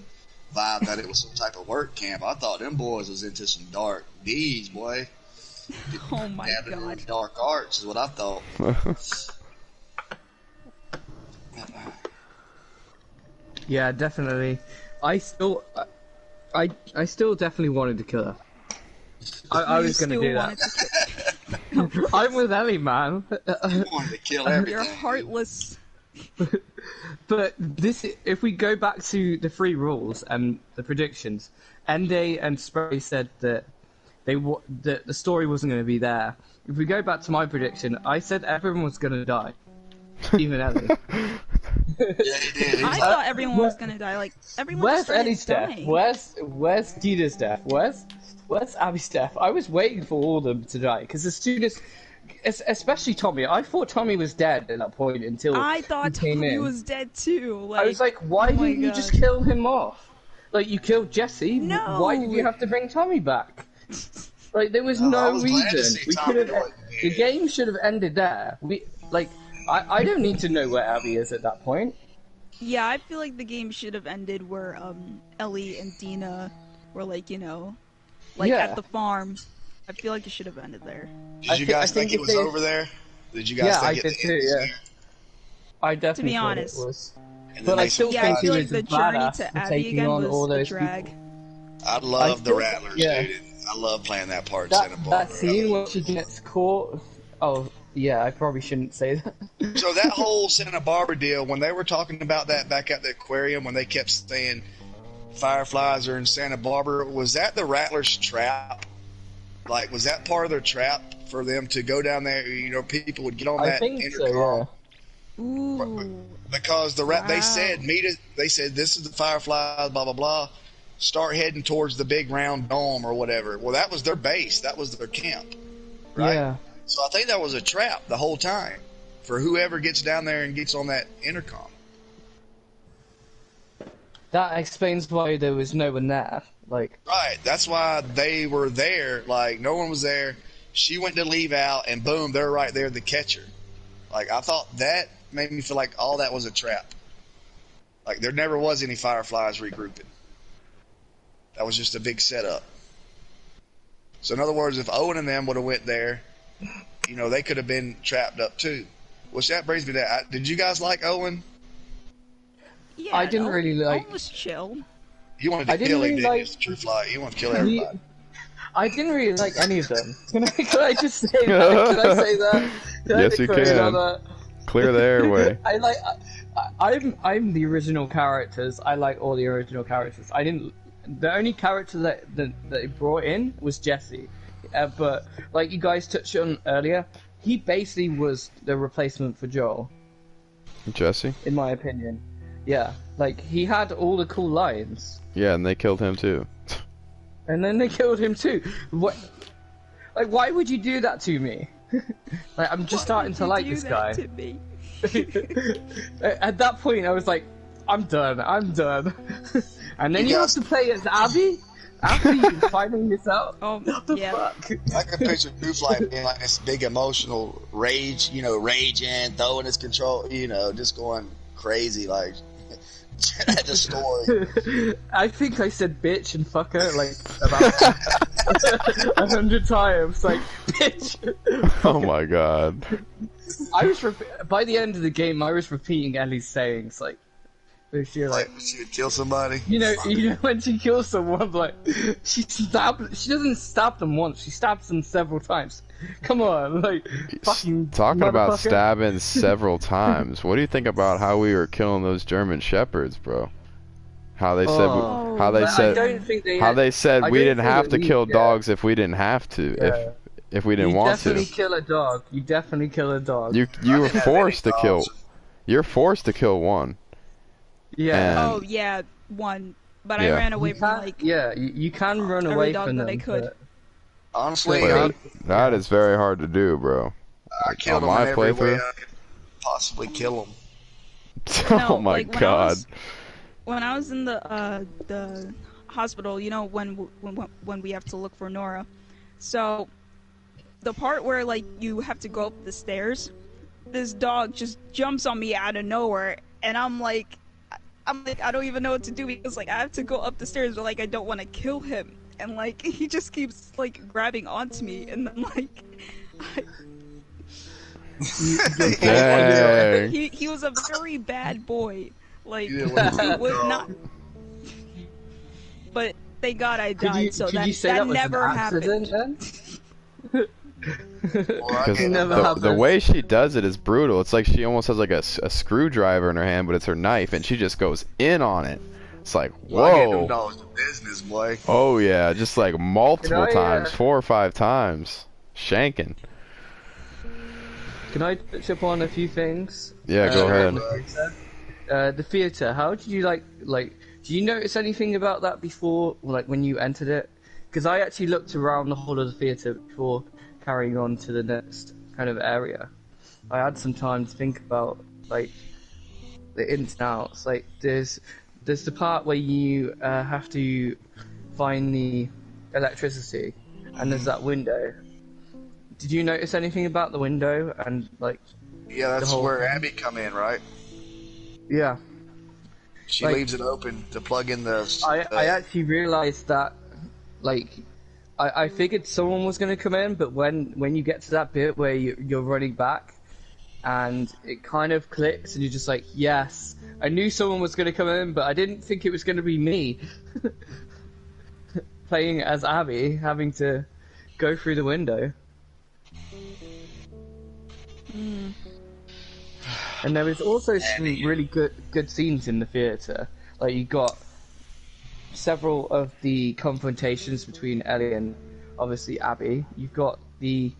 vibe that it was some type of work camp. I thought them boys was into some dark deeds, boy. Oh my Dabbing in god. dark arts is what I thought. Yeah, definitely. I still definitely wanted to kill her. I was You gonna still do wanted that. to I'm with Ellie, man. I wanted to kill kill- everything. You're heartless. But this, if we go back to the three rules and the predictions, Ende and Spray said that that the story wasn't going to be there. If we go back to my prediction, I said everyone was going to die, even Ellie. Yeah, he did. I thought everyone was gonna die. Like everyone. Where's just started Ellie's death? dying. Where's Dina's death? Where's Abby's death? I was waiting for all of them to die because as soon as, especially Tommy, I thought Tommy was dead at that point until I thought he came Tommy in. was dead too. Like, I was like, why oh my didn't you God. just kill him off? Like you killed Jesse. No. Why did you have to bring Tommy back? Like there was I no was glad to reason. see We Tommy could have. go The ahead. game should have ended there. I don't need to know where Abby is at that point. Yeah, I feel like the game should have ended where Ellie and Dina were like, like Yeah. at the farm. I feel like it should have ended there. Did you guys think it was over there? Did you guys Yeah, think I it did it too. was Yeah, there? I definitely be thought honest. it was. And But then I they still Yeah, think I he feel was like the a journey badass to for Abby taking again on was all the those drag. people. I love the still- Rattlers, yeah. dude. I love playing that part in Santa That Barbara. scene where she gets caught. Oh yeah, I probably shouldn't say that. So that whole Santa Barbara deal, when they were talking about that back at the aquarium, when they kept saying fireflies are in Santa Barbara, was that the Rattlers' trap? Like, was that part of their trap for them to go down there? People would get on I that think so. intercom. Yeah. Ooh. Because they Wow. said they said this is the fireflies, blah blah blah. Start heading towards the big round dome or whatever. Well, that was their base. That was their camp, right? Yeah. So I think that was a trap the whole time for whoever gets down there and gets on that intercom. That explains why there was no one there. Like, Right. That's why they were there. Like no one was there. She went to leave out, and boom, they're right there to catch her. Like I thought that made me feel like all that was a trap. Like there never was any fireflies regrouping. That was just a big setup. So in other words, if Owen and them would have went there, they could have been trapped up too. Which that brings me to did you guys like Owen? Yeah, I didn't really like- Owen was chill. You wanted I to didn't kill him, really didn't you? like- It's the true fly. You want to kill everybody. I didn't really like any of them. Can I just say that? Can I say that? Yes, you declare can. that? Clear the airway. I'm the original characters. I like all the original characters. The only character that they brought in was Jesse, but like you guys touched on earlier, he basically was the replacement for Joel, Jesse? in my opinion. Yeah, like he had all the cool lines, Yeah, and they killed him too. and then they killed him too. What? Like, why would you do that to me? Like, I'm just starting to like this guy. To me? At that point, I was like, I'm done. And then You you have guys- to play as Abby after you finding this out. Oh, What the yeah. fuck? I can picture Gooflight being like this big emotional raging, throwing his control, just going crazy, like at the story. I think I said bitch and fucker like about 100 times. Like, bitch. Oh my god. I was by the end of the game, I was repeating Ellie's sayings. Like, if you're like, Like she would kill somebody. you know when she kills someone, like she doesn't stab them once, she stabs them several times. Come on, like fucking Talking about motherfucker. stabbing several times. What do you think about how we were killing those German shepherds, bro? How they said Oh, how they But I said don't think they how had- they said I we don't didn't think have they to kill yeah. dogs if we didn't have to. Yeah. If we didn't You want definitely to. kill a dog. You definitely kill a dog. You I were didn't have forced to any kill. dogs. You're forced to kill one. yeah. And- Oh yeah, one. But Yeah. I ran away You from can, like yeah, you can run every away dog from that them. I could. but- Honestly, Wait, That is very hard to do, bro. I killed on him my in every way playthrough. I could possibly kill him. Oh No, my like, when I god. when I was in the hospital, when we have to look for Nora. So the part where like you have to go up the stairs, this dog just jumps on me out of nowhere, and I'm like I don't even know what to do because like I have to go up the stairs, but like I don't want to kill him, and like he just keeps like grabbing onto me, and then like Dang. he was a very bad boy. Like You didn't he want to was kill not. him. But thank God I died, Could so you say that was never an happened. accident then? Well, I Because didn't Never know. have the this. way she does it is brutal. It's like she almost has like a screwdriver in her hand, but it's her knife, and she just goes in on it. It's like, Well, I get them whoa. dogs to business, boy. Oh yeah, just like multiple Can I, times, 4 or 5 times. Shanking. Can I touch upon a few things? Yeah, go on ahead. the theater? The theater. How did you like? Do you notice anything about that before, like when you entered it? Because I actually looked around the whole of the theater before carrying on to the next kind of area. I had some time to think about like the ins and outs. Like there's the part where you have to find the electricity, and there's that window. Did you notice anything about the window and like? Yeah, that's The whole where thing. Abby come in, right? Yeah, She Like- leaves it open to plug in the. I actually realized that, like, I figured someone was going to come in, but when you get to that bit where you're running back, and it kind of clicks, and you're just like, yes, I knew someone was going to come in, but I didn't think it was going to be me. Playing as Abby, having to go through the window. And there was also some really good scenes in the theater. Like you got several of the confrontations between Ellie and obviously Abby. You've got the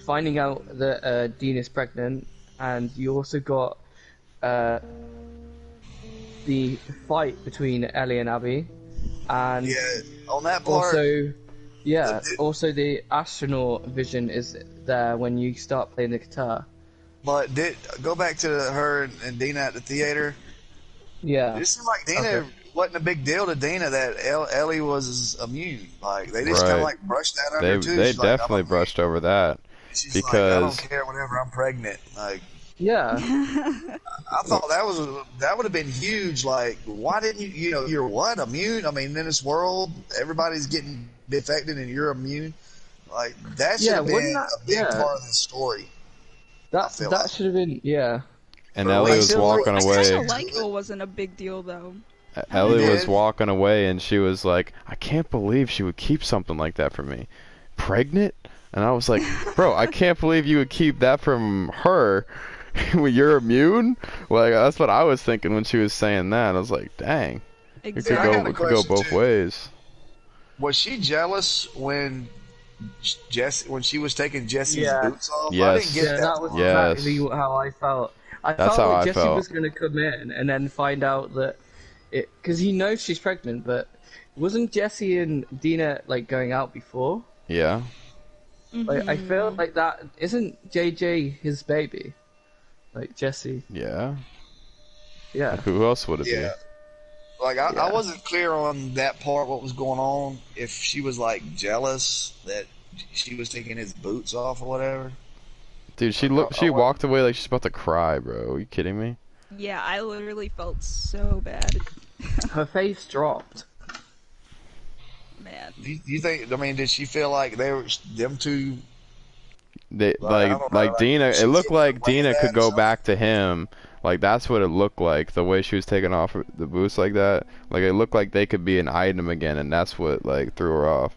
finding out that Dean is pregnant, and you also got the fight between Ellie and Abby, and Yeah, on that part. also yeah, The- also the astronaut vision is there when you start playing the guitar. But go back to her and Dina at the theater. Yeah. It seemed like Dina Okay. wasn't a big deal to Dina that Ellie was immune. Like they just kind Right. of like brushed that They under too. they She's like, definitely I'm a- brushed over that. She's because- like, I don't care. Whenever I'm pregnant, like Yeah. I thought that would have been huge. Like, why didn't you? You know, you're what immune? I mean, in this world, everybody's getting infected, and you're immune. Like that should Yeah, have been wouldn't that- a big yeah. part of the story. That feel that like- should have been And But Ellie I was feel walking like- I away. kinda like it wasn't a big deal though. Ellie You was did? walking away, and she was like, "I can't believe she would keep something like that from me, pregnant." And I was like, "Bro, I can't believe you would keep that from her when you're immune." Like that's what I was thinking when she was saying that. I was like, "Dang, it could Exactly. I got go a it could go question, both too. ways." Was she jealous when when she was taking Jesse's Yeah. boots off? I Yes. didn't get Yeah, that. that was part. Yeah. exactly how I felt. I That's felt how like I Jesse felt. was going to come in and then find out that it because he knows she's pregnant, but wasn't Jesse and Dina like going out before? Yeah, Like I feel like that isn't JJ his baby, like Jesse. yeah. Yeah. Who else would it Yeah. Like Yeah. I wasn't clear on that part. What was going on? If she was like jealous that she was taking his boots off or whatever. be? Dude, she looked. She walked away like she's about to cry, bro. Are you kidding me? Yeah, I literally felt so bad. Her face dropped. Man. Do you think? I mean, did she feel like they were them two? They Like, I don't know, like, Dina. she It looked took like away Dina that could or go something? back to him. Like that's what it looked like. The way she was taking off the boots like that. Like it looked like they could be an item again, and that's what like threw her off.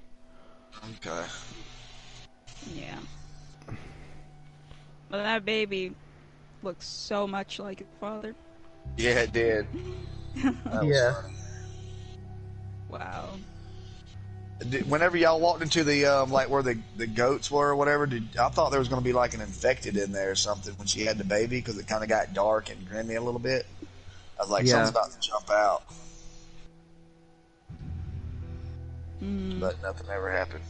Okay. Yeah. But that baby looks so much like his father. Yeah, it did. That was Yeah. funny. Wow. Whenever y'all walked into the like where the goats were or whatever, I thought there was going to be like an infected in there or something when she had the baby because it kind of got dark and grimy a little bit. I was like, Yeah. something's about to jump out, Mm. but nothing ever happened.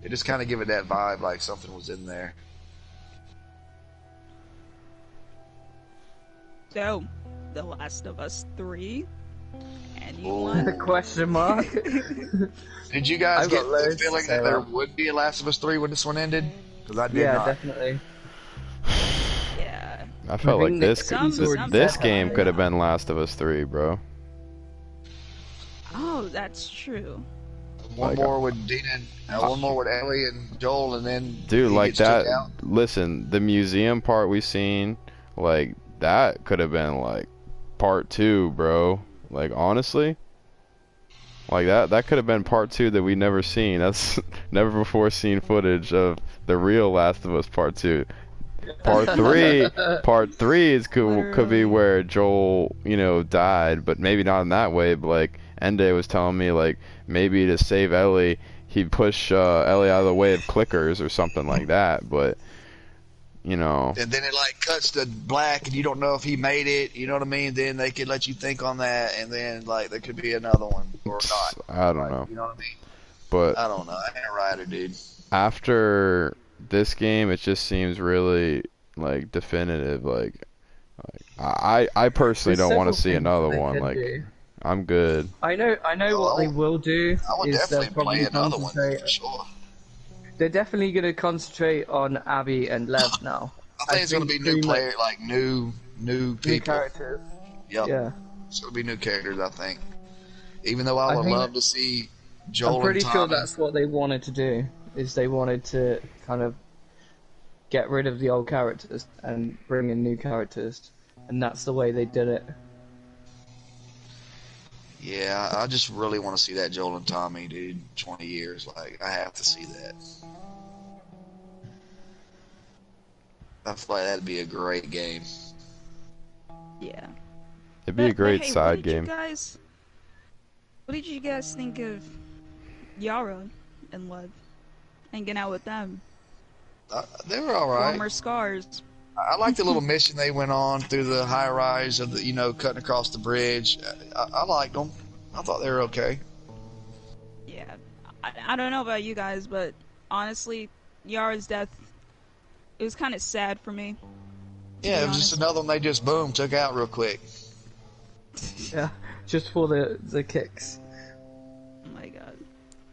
It just kind of gave it that vibe like something was in there. So, The Last of Us 3. Ooh. Anyone? Question mark. Did you guys I've get got the loads to feeling say that there about- would be a Last of Us 3 when this one ended? Because I did Yeah, not. definitely. Yeah. I felt I like think this Nick- he's already this said game that. could have been Last of Us 3, bro. Oh, that's true. One Like, more with Dina, one more with Ellie and Joel, and then Dude, he like gets took that. out. Listen, the museum part we seen, like that could have been like part 2, bro. Like honestly, Like that could have been part 2 that we never seen. That's never before seen footage of the real Last of Us part 2. Part 3, part 3 is could be Literally. where Joel, you know, died, but maybe not in that way. But like Ende was telling me, like maybe to save Ellie, he'd push Ellie out of the way of clickers or something like that. But you know, And then it like cuts to black, and you don't know if he made it. You know what I mean? Then they could let you think on that, and then like there could be another one or not. I don't know. You know what I mean? But I don't know. I ain't a writer, dude. after this game, it just seems really like definitive. Like I personally There's don't want to several see things another they one. could Like do. I'm good. I know what they will do I would is they'll definitely play probably another one concentrate. for sure. They're definitely going to concentrate on Abby and Lev now. I think it's gonna be new pretty much player, like new new people. characters. Yep. Yeah, It's gonna be new characters, I think. Even though I I would think- love to see Joel I'm pretty and sure Tommy. that's what they wanted to do. Is they wanted to kind of get rid of the old characters and bring in new characters, and that's the way they did it. Yeah, I just really want to see that Joel and Tommy, dude. 20 years, like I have to see that. I feel like that'd be a great game. Yeah. It'd be a But, great hey, side what game. What did you guys think of Yara and Lev? Hanging out with them. They were all right. Former scars. I like the little mission they went on through the high rise of the, cutting across the bridge. I liked them. I thought they were okay. Yeah. I don't know about you guys, but honestly, Yara's death, it was kind of sad for me. Yeah, be it was just honest. another one they just boom took out real quick. Yeah, just for the kicks. Oh my god.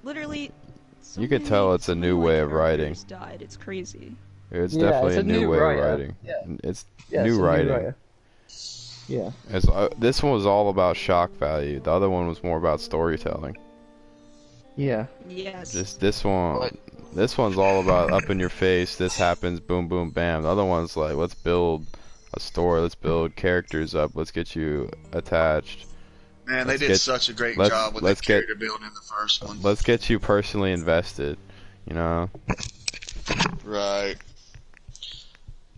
Literally, so You could many- tell it's a so many, new like, way of writing. characters died. It's crazy. It's Yeah, definitely it's a a new new way writer. of writing. Yeah. It's Yeah, new it's a writing. writer. Yeah. This one was all about shock value. The other one was more about storytelling. Yeah. Yes. Just this one, But- this one's all about up in your face. This happens, boom, boom, bam. The other one's like, let's build a story. Let's build characters up. Let's get you attached. Man, they Let's did get- such a great let's- job with let's the get- character building in the first one. Let's get you personally invested. You know. Right.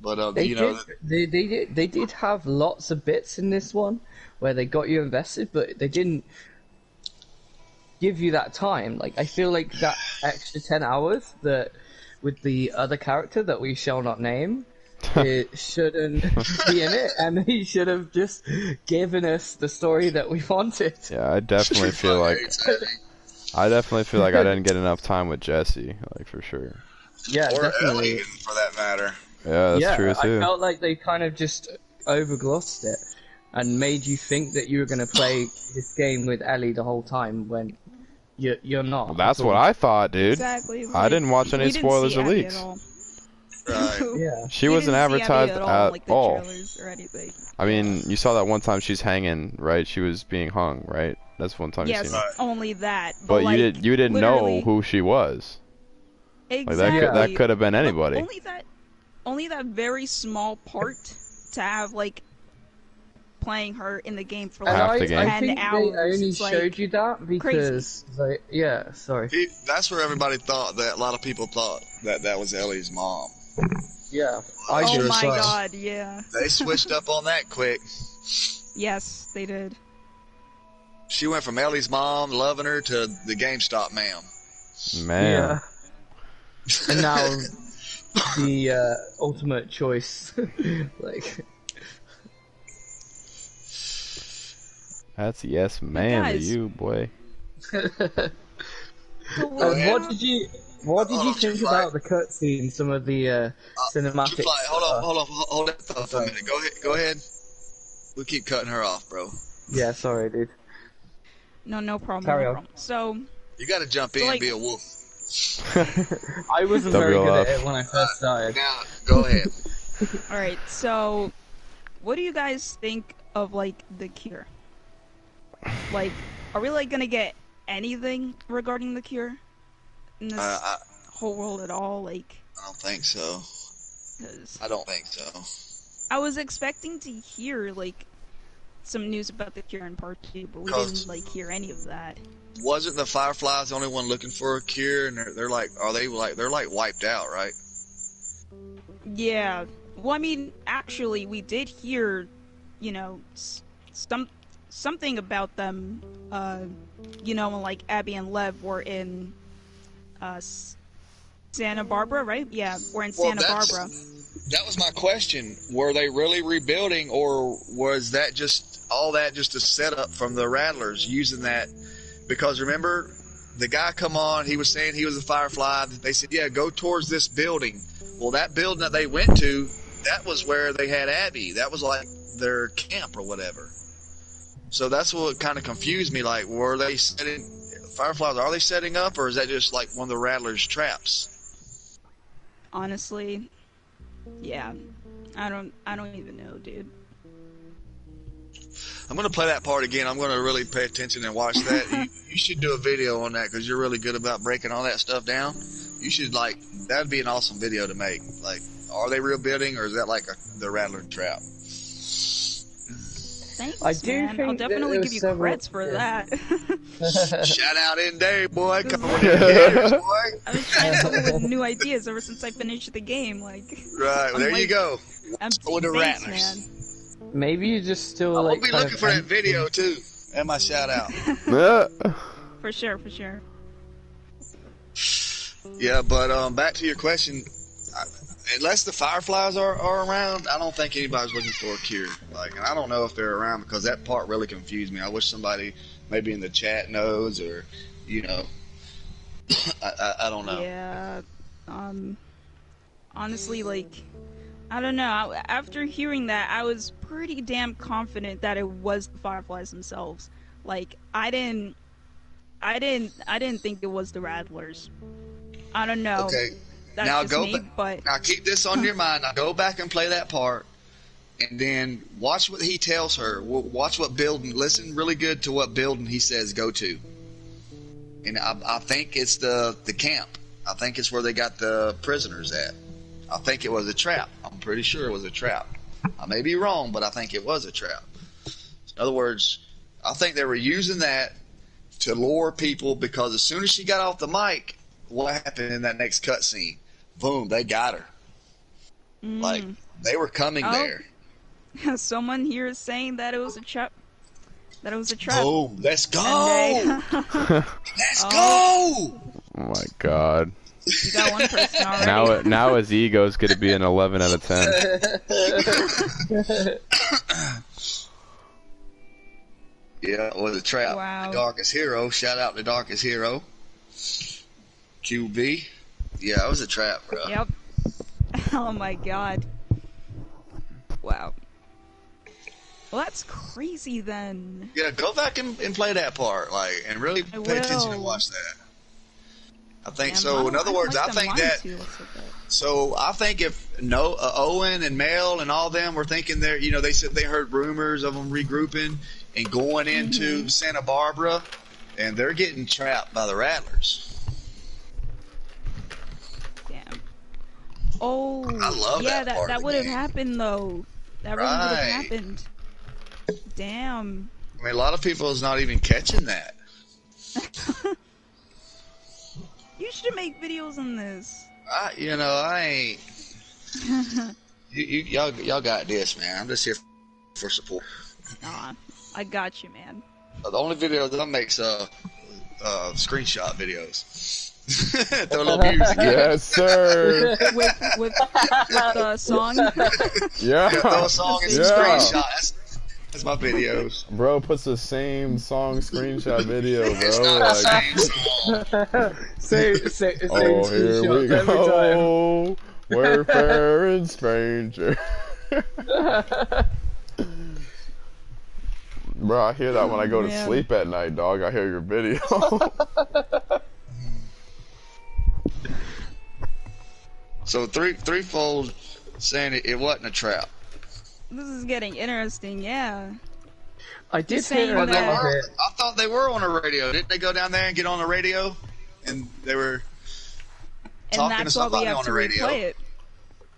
But They you know, they did have lots of bits in this one where they got you invested, but they didn't give you that time. Like I feel like that extra 10 hours that with the other character that we shall not name, it shouldn't be in it, and he should have just given us the story that we wanted. Yeah, I definitely feel like I didn't get enough time with Jesse, like for sure. Yeah, or definitely. Ellie, for that matter. Yeah, that's Yeah, true I too. felt like they kind of just overglossed it and made you think that you were going to play this game with Ellie the whole time when you're not. Well, that's at what all. I thought, dude. Exactly. I didn't watch any we didn't spoilers see or Abby leaks. at all. Right. Yeah. She We wasn't didn't see Abby advertised at all, at like the all. trailers or anything. I mean, you saw that one time she's hanging, right? She was being hung, right? That's one time you Yes, seen her. only that. But like, you didn't know literally- who she was. Like Exactly. that could have been But anybody. Only that very small part to have like playing her in the game for And Half like the game. I 10 think hours. they only It's, like, showed you that because, sorry. That's where everybody thought that. A lot of people thought that was Ellie's mom. Yeah, I Oh did my as well. god, yeah. They switched up on that quick. Yes, they did. She went from Ellie's mom loving her to the GameStop ma'am. Man. Yeah. And now the ultimate choice, like. That's yes man to guys- you, boy. What did you Oh, think Fly. about the cutscene? Some of the cinematic. Fly, hold stuff? on, hold that thought for a minute. Go ahead. We'll keep cutting her off, bro. Yeah, sorry, dude. No problem. Carry no on. problem. So, You got to jump in So, and like- be a wolf. I wasn't very good at WLF. it when I first started. Now, go ahead. alright, so what do you guys think of like the cure? Like, are we like gonna get anything regarding the cure in this I whole world at all? Like, don't think so. 'cause I don't think so. I was expecting to hear like some news about the cure in part 2, but we 'Cause- didn't like hear any of that. Wasn't the Fireflies the only one looking for a cure? And they're like, they're like wiped out, right? Yeah. Well, I mean, actually, we did hear, something about them. When like Abby and Lev were in Santa Barbara, right? Yeah, we're in Santa Barbara. That was my question. Were they really rebuilding, or was that just a setup from the Rattlers using that? Because remember, the guy come on, he was saying he was a Firefly. They said, yeah, go towards this building. Well, that building that they went to, that was where they had Abby. That was like their camp or whatever. So that's what kind of confused me. Like, were they setting Fireflies? Are they setting up, or is that just like one of the Rattlers' traps? Honestly, yeah, I don't even know, dude. I'm gonna play that part again. I'm gonna really pay attention and watch that. You should do a video on that because you're really good about breaking all that stuff down. You should that'd be an awesome video to make. Like, are they rebuilding, or is that like the Rattler trap? Thanks, I do man. think I'll definitely that give you several- creds for that. Shout out in there, boy. Come on in here, boy. I was trying to come up with new ideas ever since I finished the game. Like, Right, well, there you go. With the thanks, Rattlers. man. Maybe you just still I'll like. be kind looking of for that video too. And my shout out. Yeah. For sure, for sure. Yeah, but back to your question. Unless the Fireflies are around, I don't think anybody's looking for a cure. Like, and I don't know if they're around because that part really confused me. I wish somebody maybe in the chat knows, or I don't know. Yeah. Honestly, like, I don't know. After hearing that, I was pretty damn confident that it was the Fireflies themselves. Like, I didn't think it was the Rattlers. I don't know. Okay. That's Now just go me, back. but Now keep this on your mind. Now go back and play that part, and then watch what he tells her. Watch what building. Listen really good to what building he says go to. And I think it's the camp. I think it's where they got the prisoners at. I think it was a trap. I'm pretty sure it was a trap. I may be wrong, but I think it was a trap. In other words, I think they were using that to lure people, because as soon as she got off the mic, what happened in that next cutscene? Boom, they got her. Like, they were coming there. someone here is saying that it was a trap. That it was a trap. Boom, let's go! And Let's go! Oh my god. you got one person already. Now his ego's gonna be an 11 out of 10. Yeah, it was a trap. Wow. The Darkest Hero. Shout out to Darkest Hero. QB. Yeah, it was a trap, bro. Yep. Oh my god. Wow. Well, that's crazy then. Yeah, go back and play that part, and really I pay attention and will. watch that. I think Damn, so. In other words, I think that. So I think if Owen and Mel and all them were thinking they said they heard rumors of them regrouping and going into Santa Barbara, and they're getting trapped by the Rattlers. Damn. Oh. I love yeah, that part of that the would have game. happened though. That really would have Right. happened. Damn. I mean, a lot of people is not even catching that. You should make videos on this. I ain't. Y'all got this, man. I'm just here for support. Nah, I got you, man. The only video that I make is screenshot videos. Throw a little music in. Yes, sir. With the song. Yeah. Yeah, throw a song and some Yeah. screenshot. That's my videos. Bro puts the same song screenshot video, It's bro. not the Like, same song. same oh, here we screenshots every time. go. We're fair and stranger. Bro, I hear that when I go to man. sleep at night, dog. I hear your video. So threefold saying it wasn't a trap. This is getting interesting, yeah. I did Just saying hear a Well, they little that- were. bit. I thought they were on the radio. Didn't they go down there and get on the radio? And they were And talking to that's why we somebody have on to the radio. replay it.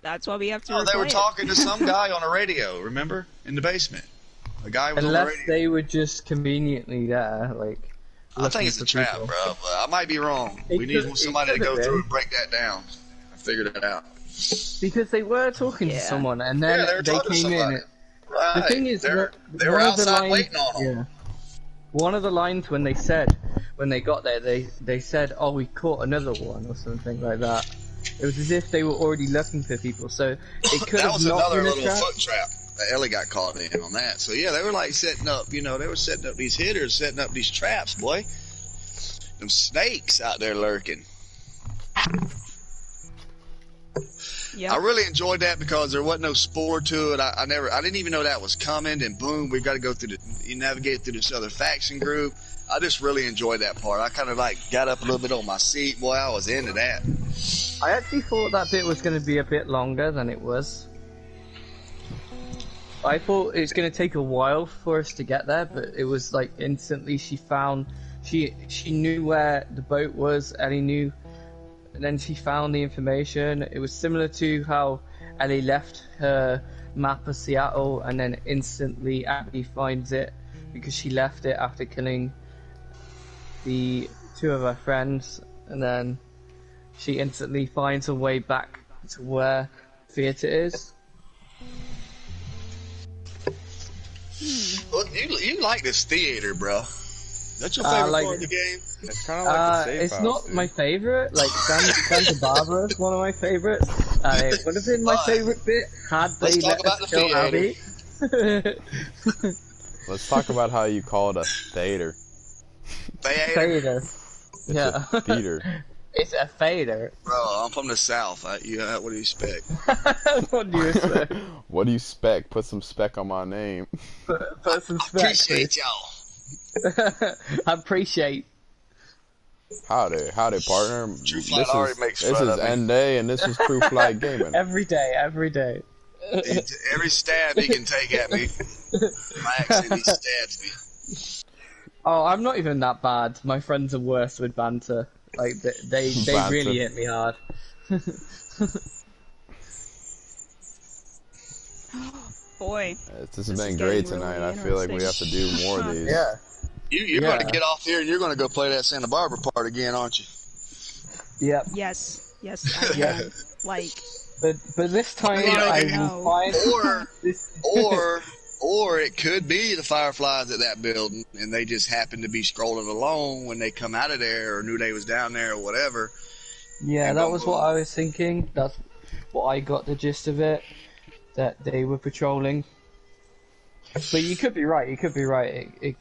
That's why we have to Oh, replay they were it. talking to some guy on the radio, remember? In the basement. The guy was on Unless the radio. they were just conveniently there, like. I think it's a trap, people. bro. But I might be wrong. It We need could- somebody it to go could through be. and break that down and figure that out. Because they were talking to Yeah. someone, and then Yeah, they were they talking to came in. somebody. Right. The thing is, they were one of the outside lines- waiting on them. Yeah. One of the lines when they got there, they said, "Oh, we caught another one" or something like that. It was as if they were already looking for people, so it could That have was not another been a little trap. foot trap that Ellie got caught in on that. So yeah, they were like setting up, they were setting up these hitters, setting up these traps, boy. Them snakes out there lurking. Yeah. I really enjoyed that because there wasn't no spoiler to it. I didn't even know that was coming. And boom, we've got to go through you navigate through this other faction group. I just really enjoyed that part. I kind of like got up a little bit on my seat. Boy, I was into that. I actually thought that bit was going to be a bit longer than it was. I thought it was going to take a while for us to get there, but it was like instantly she knew where the boat was, Ellie knew, and then she found the information. It was similar to how Ellie left her map of Seattle, and then instantly Abby finds it because she left it after killing the two of her friends, and then she instantly finds her way back to where theater is. Well, you like this theater, bro. That's your favorite like part of the game? It's kind of like the safe it's house, not dude. my favorite. Like Santa Barbara is one of my favorites. It would have been my Fine. favorite bit had they Let's talk let about us the kill theater. Abby. Let's talk about how you call it a theater. Theater? Fader. It's Yeah. a theater. It's a fader. Bro, I'm from the South. What do you expect? What do you say? What do you spec? Put some spec on my name. Put some spec, Appreciate y'all. I appreciate. Howdy, partner. True Flight already makes this fun is of me. End Day, and this is True Flight Gaming. Every day. Every stab he can take at me, my accent, he stabs me. Oh, I'm not even that bad. My friends are worse with banter. Like they Banter. really hit me hard. Boy. This has This been is great getting tonight. really I feel like we have to do more of these. Yeah. You're Yeah. going to get off here and you're going to go play that Santa Barbara part again, aren't you? Yep. Yes. Yes, I Yeah. am. Like, But this time You know, I you will know. find Or this. or it could be the Fireflies at that building, and they just happened to be scrolling along when they come out of there, or knew they was down there, or whatever. Yeah, and that boom, was boom. what I was thinking. That's what I got the gist of it. That they were patrolling. But you could be right. It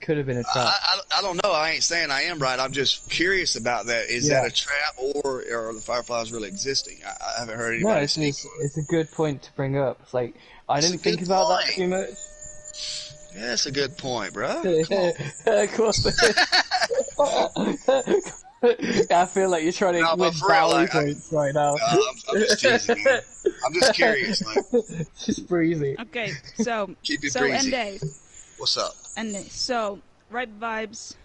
could have been a trap. I don't know. I ain't saying I am right. I'm just curious about that. Is Yeah. that a trap, or are the Fireflies really existing? I haven't heard No, anybody it's, speak. it's a good point to bring up. It's like I It's a didn't think good about that point. too much. Yeah, that's a good point, bro. Come on. Of course. I feel like you're trying to No, but win for real, Bowie like, points right now. I'm just teasing, man. I'm just curious. Like, Just breezy. okay, so keep it so breezy. end day. What's up? And so, Right Vibes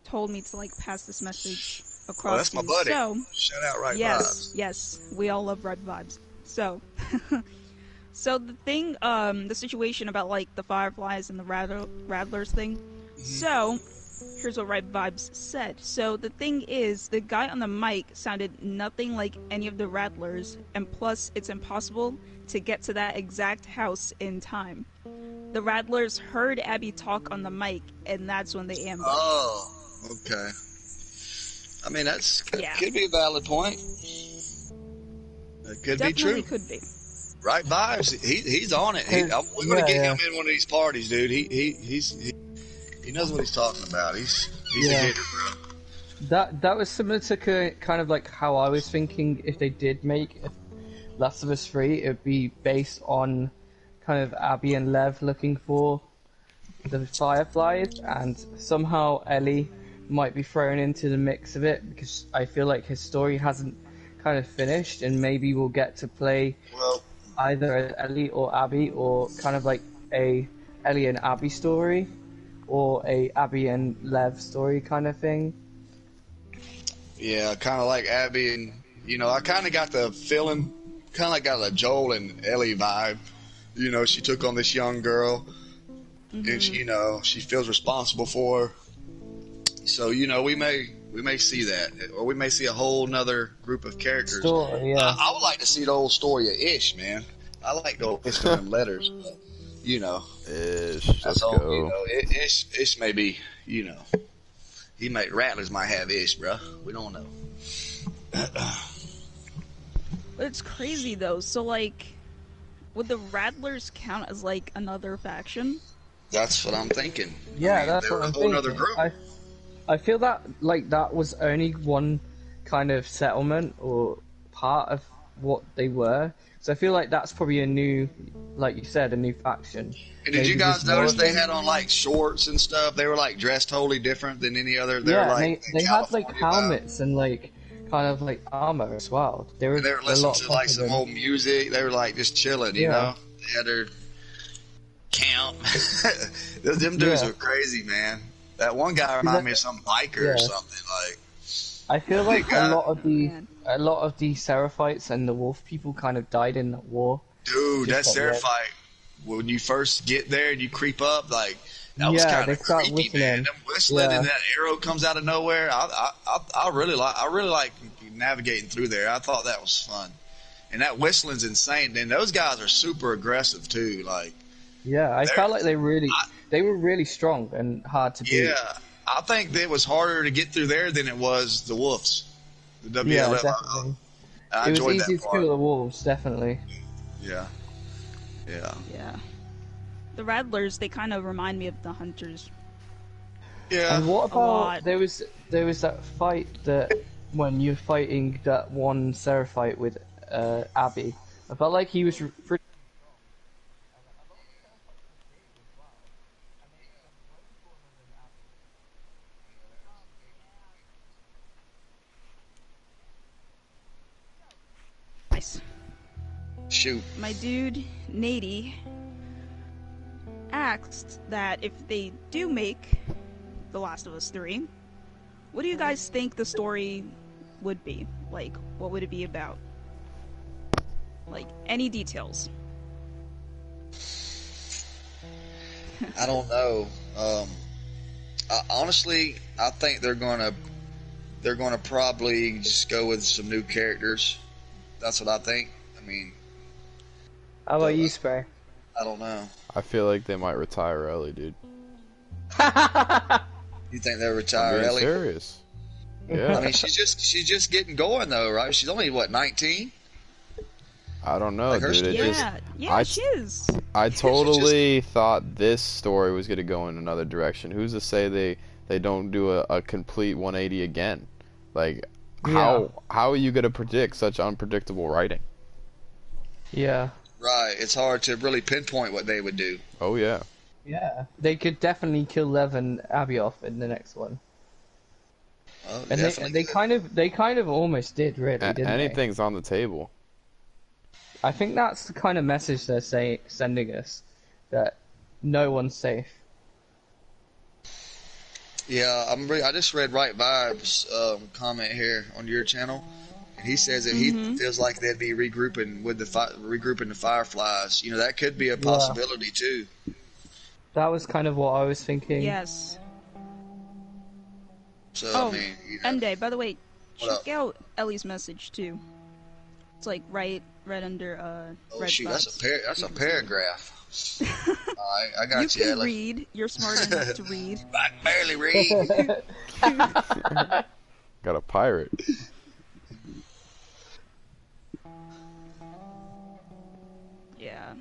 told me to like pass this message across. Oh, that's my to you. buddy. So, Shout out, Right yes, Vibes. yes, we all love Right Vibes. So, so the thing, the situation about like the Fireflies and the Rattlers thing. Mm-hmm. So, here's what Right Vibes said. So the thing is, the guy on the mic sounded nothing like any of the Rattlers, and plus, it's impossible to get to that exact house in time. The Rattlers heard Abby talk on the mic, and that's when they ambushed. Oh, okay. I mean, Yeah. could be a valid point. It could Definitely be true. could be. Right Vibes, he's on it. We're gonna get him in one of these parties, dude. He knows what he's talking about. He's Yeah. a hitter, bro. That was similar to kind of like how I was thinking. If they did make Last of Us 3, it would be based on kind of Abby and Lev looking for the Fireflies, and somehow Ellie might be thrown into the mix of it because I feel like his story hasn't kind of finished, and maybe we'll get to play Well, either Ellie or Abby, or kind of like a Ellie and Abby story, or a Abby and Lev story kind of thing. yeah, kind of like Abby, and I kind of got the feeling, kind of like got a Joel and Ellie vibe. She took on this young girl, and she feels responsible for. So we may see that, or we may see a whole nother group of characters. Story, yeah. I would like to see the old story of Ish, man. I like the old Ish in letters. But, Ish, let's go. Ish may be, Rattlers might have Ish, bro. We don't know. But it's crazy though. So like, would the Rattlers count as like another faction? That's what I'm thinking. Yeah, that's they're what I'm a whole thinking. other group. I feel that like that was only one kind of settlement or part of what they were. So I feel like that's probably a new, like you said, a new faction. And did you guys notice they had on like shorts and stuff? They were like dressed totally different than any other. They had like helmets and like kind of like armor as well. They were listening to like some old music. They were like just chilling, you know. They had their camp. Them dudes were crazy, man. That one guy reminded me of some biker or something. Like, I feel like a lot of the Seraphites and the Wolf people kind of died in that war. Dude, that Seraphite, when you first get there and you creep up, like that was kind of creepy, whistling. man. Them whistling and that arrow comes out of nowhere. I really like navigating through there. I thought that was fun, and that whistling's insane. And those guys are super aggressive too. Like, yeah, I felt like they were really strong and hard to beat. Yeah, I think it was harder to get through there than it was the Wolves. The WLF. Yeah, definitely. I it was enjoyed easy that to part. kill the Wolves, definitely. Yeah. Yeah. The Rattlers, they kind of remind me of the Hunters. Yeah. And what lot. about there was that fight that when you're fighting that one Seraphite with Abby. I felt like he was pretty. Nice. Shoot. My dude, Nady, asked that if they do make The Last of Us 3, what do you guys think the story would be? Like, what would it be about? Like, any details? I don't know. Honestly, I think they're gonna probably just go with some new characters. That's what I think. I mean, How about you, Spray? I don't know. I feel like they might retire Ellie, dude. You think they'll I'm retire being Ellie? serious. I Yeah. mean, she's just getting going though, right? She's only what, 19? I don't know, Like her dude. It story? just, Yeah, she is. I totally thought this story was gonna go in another direction. Who's to say they don't do a complete 180 again? Like, how are you gonna predict such unpredictable writing? Yeah. Right. It's hard to really pinpoint what they would do. Oh yeah. Yeah. They could definitely kill Lev and Abby off in the next one. Oh, And definitely they kind of almost did, really, didn't they? Anything's on the table. I think that's the kind of message they're sending us, that no one's safe. Yeah, I just read Right Vibes comment here on your channel, and he says that he feels like they'd be regrouping with regrouping the Fireflies. You know, that could be a possibility too. That was kind of what I was thinking. Yes. So Oh, I mean, you know, Mday, by the way, What check out Ellie's message too. It's like right under oh red shoot, vibes. that's a paragraph. Alright, I got You you, can Ellie. read. You're smart enough to read. I can barely read. Got a pirate. Yeah.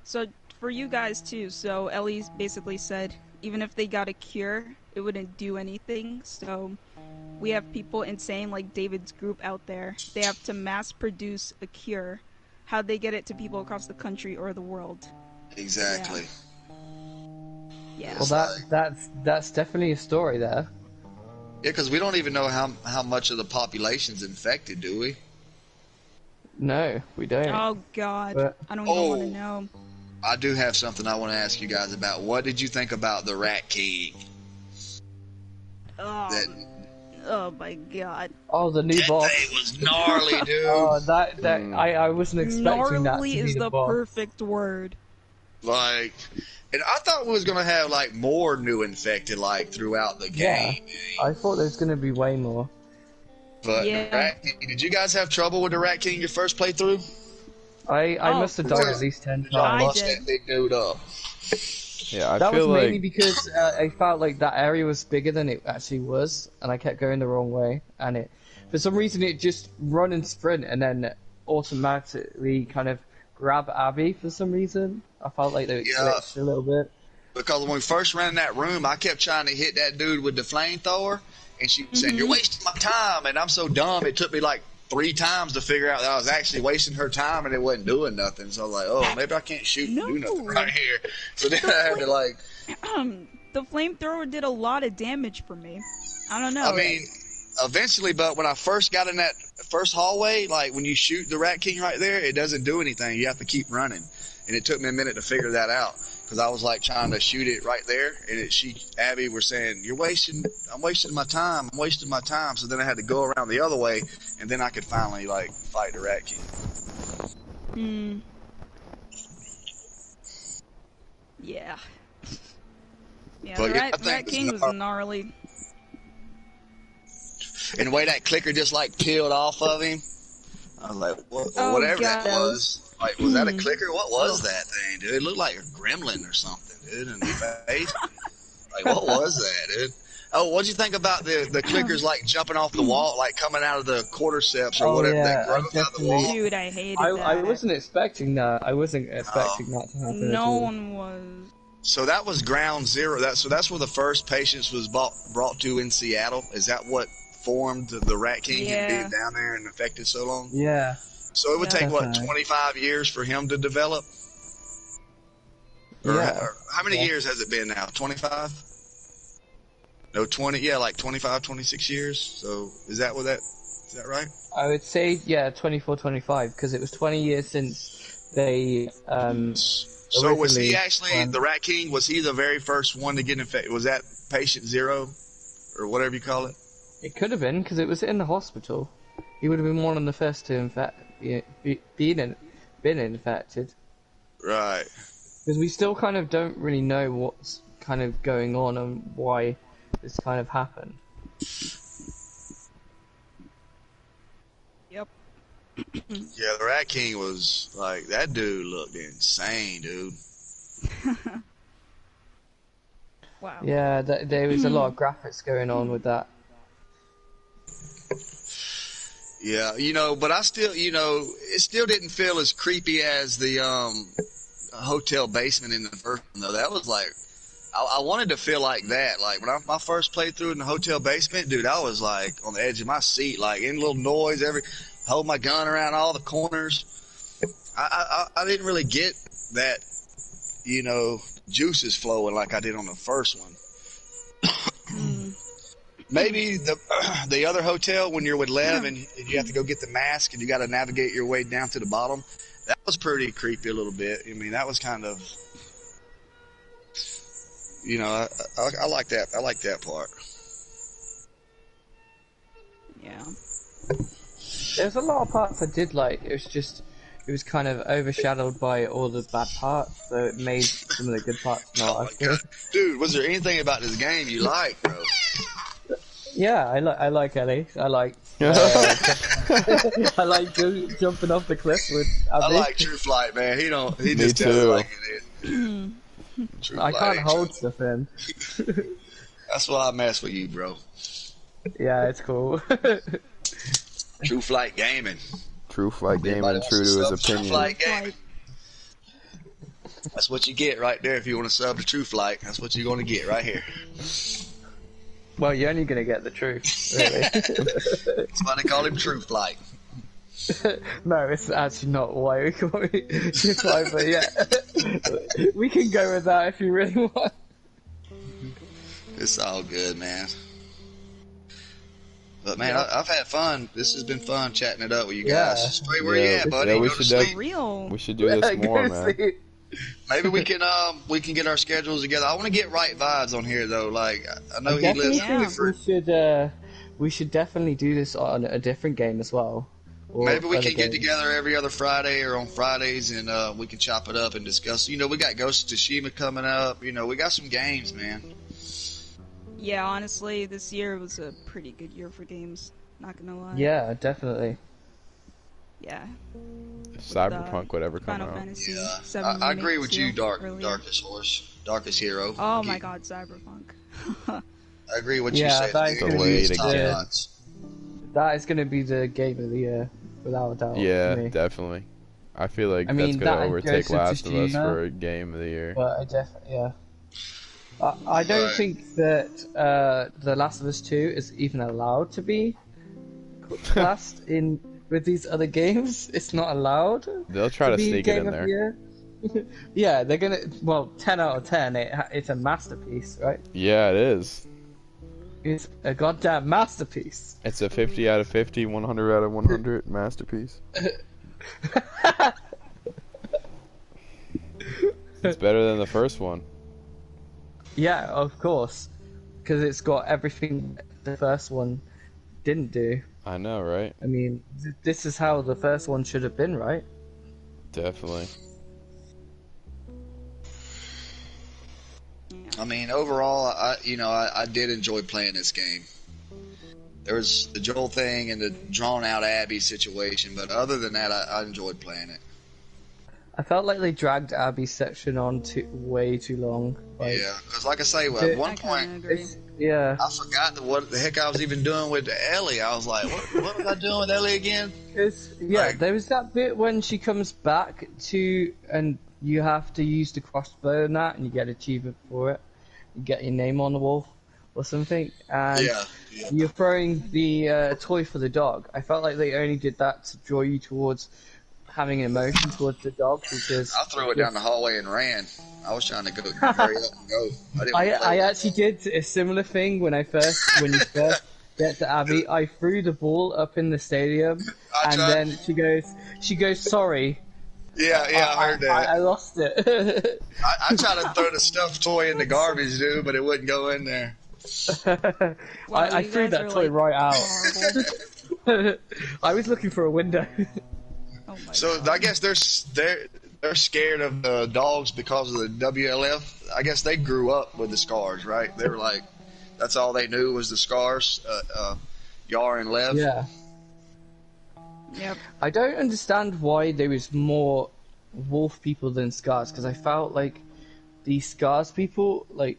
So for you guys too, so Ellie basically said even if they got a cure, it wouldn't do anything. So we have people insane like David's group out there. They have to mass produce a cure. How'd they get it to people across the country or the world? Exactly. Yeah. Well, that's definitely a story there. Yeah, because we don't even know how much of the population's infected, do we? No, we don't. Oh God, But- I don't even want Oh. to know. I do have something I want to ask you guys about. What did you think about the Rat King? Oh, That oh my God. Oh, the new boss. thing was gnarly, dude. Oh, that I wasn't expecting that to Gnarly be is the the boss. perfect word. Like, and I thought we was gonna have like more new infected like throughout the Yeah. game. I thought there was gonna be way more. But Yeah. the Rat King, did you guys have trouble with the Rat King your first playthrough? I Oh, must have of died course. at least 10 Y'all I times. bust did. that big dude up. Yeah, I That was feel mainly like because I felt like that area was bigger than it actually was, and I kept going the wrong way, and it, for some reason, it just run and sprint, and then automatically kind of grab Abby for some reason. I felt like they Yeah. glitched a little bit. Because when we first ran in that room, I kept trying to hit that dude with the flamethrower, and she said, "You're wasting my time." And I'm so dumb, it took me like 3 times to figure out that I was actually wasting her time, and it wasn't doing nothing. So I was like, "Oh, maybe I can't shoot and do nothing No. right here." So then I had to like, The flamethrower did a lot of damage for me. I don't know. I mean, eventually, but when I first got in that first hallway, like when you shoot the Rat King right there, it doesn't do anything. You have to keep running, and it took me a minute to figure that out. Because I was like trying to shoot it right there, and Abby were saying, I'm wasting my time. So then I had to go around the other way, and then I could finally like fight the Rat King. Yeah. Yeah, But the yeah, I Rat think King it's was gnarly. And the way that clicker just like peeled off of him, I was like, Oh, whatever that God. was. Like, was that a clicker? What was that thing, dude? It looked like a gremlin or something, dude, in the face. Like, what was that, dude? Oh, what'd you think about the clickers like jumping off the wall, like coming out of the quartersteps or Oh, whatever yeah, that I growth out of the definitely- wall? Dude, I hated I that. wasn't expecting that. I wasn't expecting that to happen at No all. one was. So that was ground zero. That's where the first patients was brought to in Seattle. Is that what formed the Rat King Yeah. and being down there and affected so long? Yeah. So it would Yeah. take what Definitely. 25 years for him to develop. Or, Yeah. or how many Yeah. years has it been now? 25? No, 20. Yeah, like 25, 26 years. So is that right? I would say, yeah, 24, 25, because it was 20 years since they, So was he Originally, actually the Rat King? Was he the very first one to get infected? Was that patient 0 or whatever you call it? it could have been, because it was in the hospital. He would have been one of the first to been infected. Right. Because we still kind of don't really know what's kind of going on and why this kind of happened. Yep. Yeah, the Rat King was like that dude looked insane, dude. Wow. Yeah, there was a lot of graphics going on with that. Yeah, but I still, it still didn't feel as creepy as the hotel basement in the first one, though. That was like, I wanted to feel like that. Like, when my first playthrough in the hotel basement, dude, I was like on the edge of my seat, like in little noise, hold my gun around all the corners. I didn't really get that, juices flowing like I did on the first one. Maybe the other hotel when you're with Lev and you have to go get the mask and you got to navigate your way down to the bottom. That was pretty creepy a little bit. I mean, that was kind of, I like that. I like that part. Yeah. There's a lot of parts I did like. It was kind of overshadowed by all the bad parts, so it made some of the good parts not Oh as my good. God. Dude, was there anything about this game you like, bro? Yeah, I like Ellie. I like I like jumping off the cliff with I Abby. like True Flight, man. He Me just does too. like it is. True I Flight can't ain't hold True. stuff in. That's why I mess with you, bro. Yeah, it's cool. True Flight Gaming. True Flight Gaming, Anybody true to wants his sub True opinion. Flight Gaming? Like, That's what you get right there if you want to sub to True Flight. That's what you're going to get right here. Well, you're only gonna get the truth, really. That's why they call him True Flight. No, it's actually not why we call it True Flight, but yeah. We can go with that if you really want. It's all good, man. But man, I've had fun. This has been fun chatting it up with you Yeah. guys. Spray, where Yeah. you at, buddy? Yeah, we Go to should sleep? real. We should do this more, Go man. see. Maybe we can get our schedules together. I want to get right vibes on here though. Like I know he Definitely lives Yeah. think we should definitely do this on a different game as well. or Maybe we other can get games. together every other Friday or on Fridays, and we can chop it up and discuss. You know, we got Ghost of Tsushima coming up. You know, we got some games, man. Yeah, honestly, this year was a pretty good year for games. Not gonna lie. Yeah, definitely. Yeah. If Cyberpunk would ever come Final out. Fantasy Yeah, 7 I agree Remake with you, too, earlier. Darkest Hero. Oh my God, Cyberpunk. I agree with you Yeah, said. that is dude. gonna be It's the top game. notch. That is going to be the game of the year, without a doubt. Yeah, for me. definitely. I feel like I that's mean, gonna that and overtake Ghost of Last of Us Tsushima. for a game of the year. But I definitely, yeah. I don't Right. think that The Last of Us 2 is even allowed to be classed in with these other games. It's not allowed. They'll try to be sneak it game in of the there. year. Yeah, they're gonna. Well, 10 out of 10. It's a masterpiece, right? Yeah, it is. It's a goddamn masterpiece. It's a 50 out of 50, 100 out of 100 masterpiece. It's better than the first one. Yeah, of course, because it's got everything the first one didn't do. I know, right? I mean, this is how the first one should have been, right? Definitely. I mean, overall, I did enjoy playing this game. There was the Joel thing and the drawn out Abby situation, but other than that, I enjoyed playing it. I felt like they dragged Abby's section on way too long. Like, Yeah, because like I say, at It- one I point, kinda agree. yeah. I forgot what the heck I was even doing with Ellie. I was like, what was I doing with Ellie again? Yeah, there was that bit when she comes back to, and you have to use the crossbow and that, and you get achievement for it. You get your name on the wall or something, and Yeah. you're throwing the toy for the dog. I felt like they only did that to draw you towards having an emotion towards the dog, because I threw it down the hallway and ran. I was trying to go hurry up and go. I didn't I wanna play it. actually did a similar thing when you first get to Abby. I threw the ball up in the stadium, I and tried- then she goes sorry. Yeah, I heard that. I lost it. I tried to throw the stuffed toy in the garbage, dude, but it wouldn't go in there. Wow, I you threw guys that are, toy like, right out. horrible. I was looking for a window. Oh my So God. I guess they're scared of the dogs because of the WLF. I guess they grew up with the scars, right? They were like, that's all they knew was the scars. Yar and Lev. Yeah. Yep. I don't understand why there was more wolf people than scars, because I felt like the scars people, like,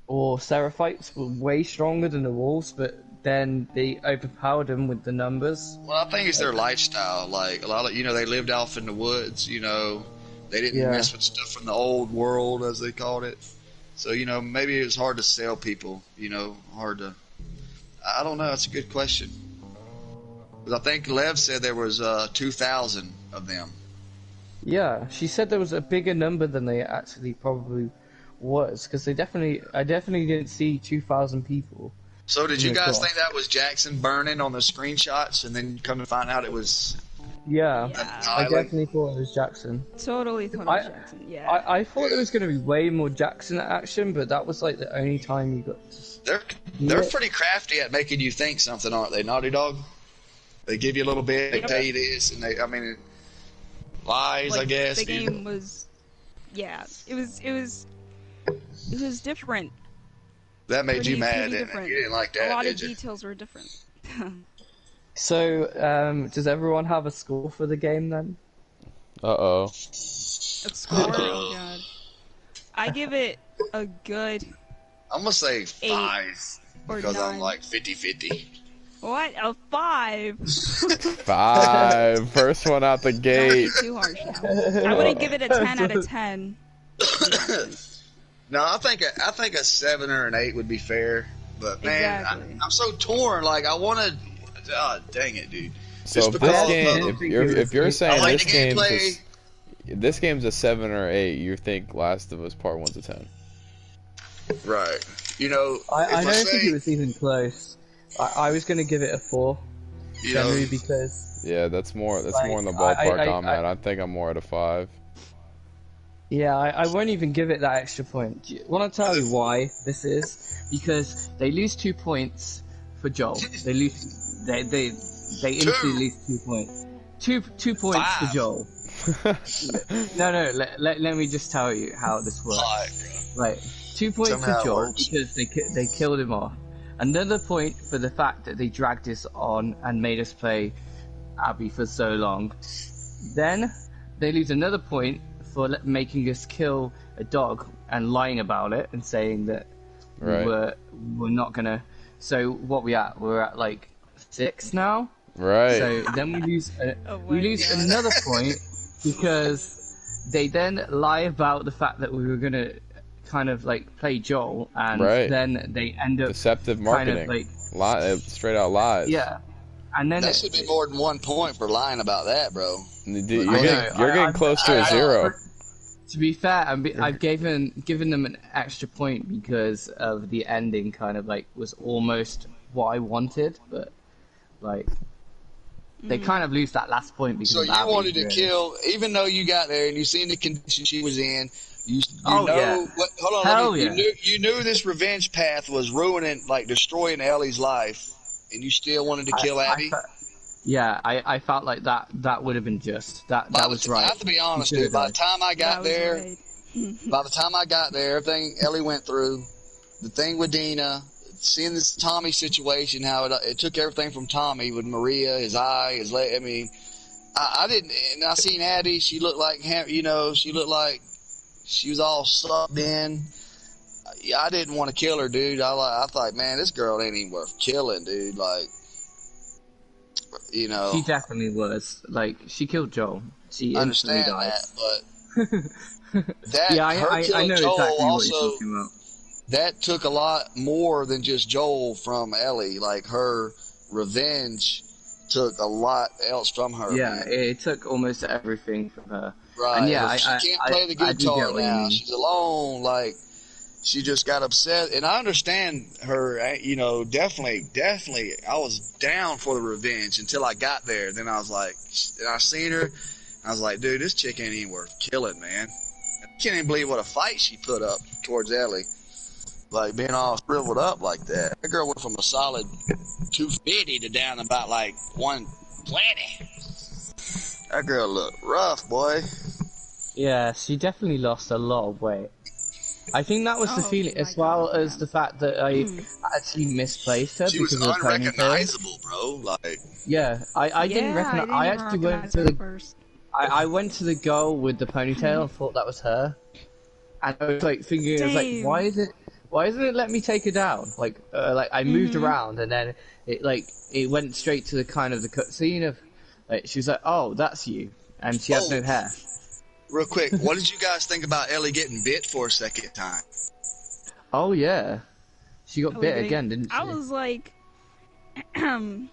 or seraphites, were way stronger than the wolves, but then they overpowered them with the numbers. Well, I think it's their lifestyle. Like a lot of, they lived off in the woods. They didn't Yeah. mess with stuff from the old world, as they called it. So maybe it was hard to sell people. Hard to. I don't know. That's a good question. 'Cause I think Lev said there was 2,000 of them. Yeah, she said there was a bigger number than they actually probably was, because I definitely didn't see 2,000 people. So did you Yeah, guys cool. think that was Jackson burning on the screenshots, and then come to find out it was Yeah, Yeah. I Island? definitely thought it was Jackson. Totally thought I- it was Jackson. Yeah. I thought there was going to be way more Jackson action, but that was like the only time you got to... They're Yeah. pretty crafty at making you think something, aren't they? Naughty Dog. They give you a little bit, they Yep. tell you this, and lies, I guess. The game was, yeah, it was different. That made you pretty mad, didn't it? different. You didn't like A that, lot of did you? details were different. So, does everyone have a score for the game then? Uh-oh. A score? Oh god. I give it a good I'm gonna say 5 or because 9. I'm like 50-50. What? A 5? 5. First one out the Don't gate. be too harsh now. I wouldn't give it a 10 out of 10. No, I think a 7 or an 8 would be fair. But man, Exactly. I'm so torn. Like I want to. God dang it, dude. So Just if because this of game, the- if you're I saying like this the game's gameplay. this game's a 7 or 8, you think Last of Us Part 1's a 10? Right. I if don't think say, it was even close. I was going to give it a 4, you know, generally, because... Yeah, that's more in the Like, ballpark I- I'm at. I think I'm more at a 5. Yeah, I won't even give it that extra point. Want to tell you why this is? Because they lose 2 points for Joel. They they instantly lose 2 points. Two points to Five. Joel. No, let me just tell you how this works. Alright, bro. Right, 2 points Somehow to it Joel works. because they killed him off. Another point for the fact that they dragged us on and made us play Abby for so long. Then they lose another point for making us kill a dog and lying about it and saying that Right. we're not gonna. So what we at? We're at like 6 now. Right. So then we lose Oh we my lose God. another point because they then lie about the fact that we were gonna kind of like play Joel, and Right. then they end up Deceptive kind marketing. of like Straight out lies. yeah, and then That should be more than 1 point for lying about that, bro. You're I know, getting I'm- close to a 0. To be fair, I've given them an extra point because of the ending. Kind of like was almost what I wanted, but like they kind of lose that last point because So of you Abby, wanted to really. kill, even though you got there and you seen the condition she was in. You Oh, know yeah. what? Hold on, Hell let me, yeah. you knew this revenge path was ruining, like destroying Ellie's life, and you still wanted to kill Abby. I felt like that would have been just that was right. I have to be honest, You dude. should've By the died. time I got That was there, right. by the time I got there, everything Ellie went through, the thing with Dina, seeing this Tommy situation, how it took everything from Tommy with Maria, his eye, his leg. I mean, I didn't, and I seen Addie. She looked like, she looked like she was all sucked in. I didn't want to kill her, dude. I thought, man, this girl ain't even worth killing, dude. Like, She definitely was. Like she killed Joel. She I instantly understand died. that, but that Yeah, her I killing know Joel exactly what also. you're talking about. That took a lot more than just Joel from Ellie. Like her revenge took a lot else from her. Yeah, man. it took almost everything from her. Right. And yeah, she can't play the I do guitar get what you now. mean. She's alone. Like she just got upset, and I understand her. Definitely. I was down for the revenge until I got there. Then I was like, and I seen her. I was like, dude, this chick ain't even worth killing, man. I can't even believe what a fight she put up towards Ellie. Like being all shriveled up like that. That girl went from a solid 250 to down about like 120. That girl looked rough, boy. Yeah, she definitely lost a lot of weight. I think that was the Oh feeling, my as well God, as the fact that I actually misplaced her She was because of the ponytail. unrecognizable, bro. Like, Yeah, I didn't recognize. I even actually went recognize to her the. first. I went to the girl with the ponytail and thought that was her, and I was like thinking, I was like, Same. why isn't it let me take her down? Like I moved around and then it went straight to the kind of the cutscene of, like, she was like, oh, that's you, and she has Oh. no hair. real quick, what did you guys think about Ellie getting bit for a second time? Oh yeah, she got bit Okay. again, didn't she? I was like, when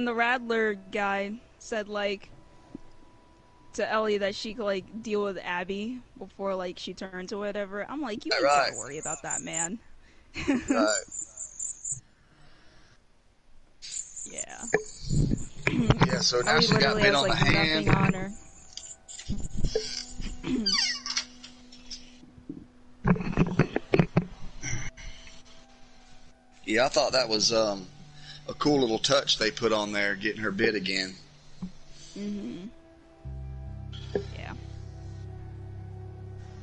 the Rattler guy said like to Ellie that she could like deal with Abby before like she turns or whatever. I'm like, you ain't Right. gotta worry about that, man. Right. Yeah. Yeah, so now Ellie she got literally bit has on the like hand. nothing on her. Yeah, I thought that was a cool little touch they put on there, getting her bit again. Yeah.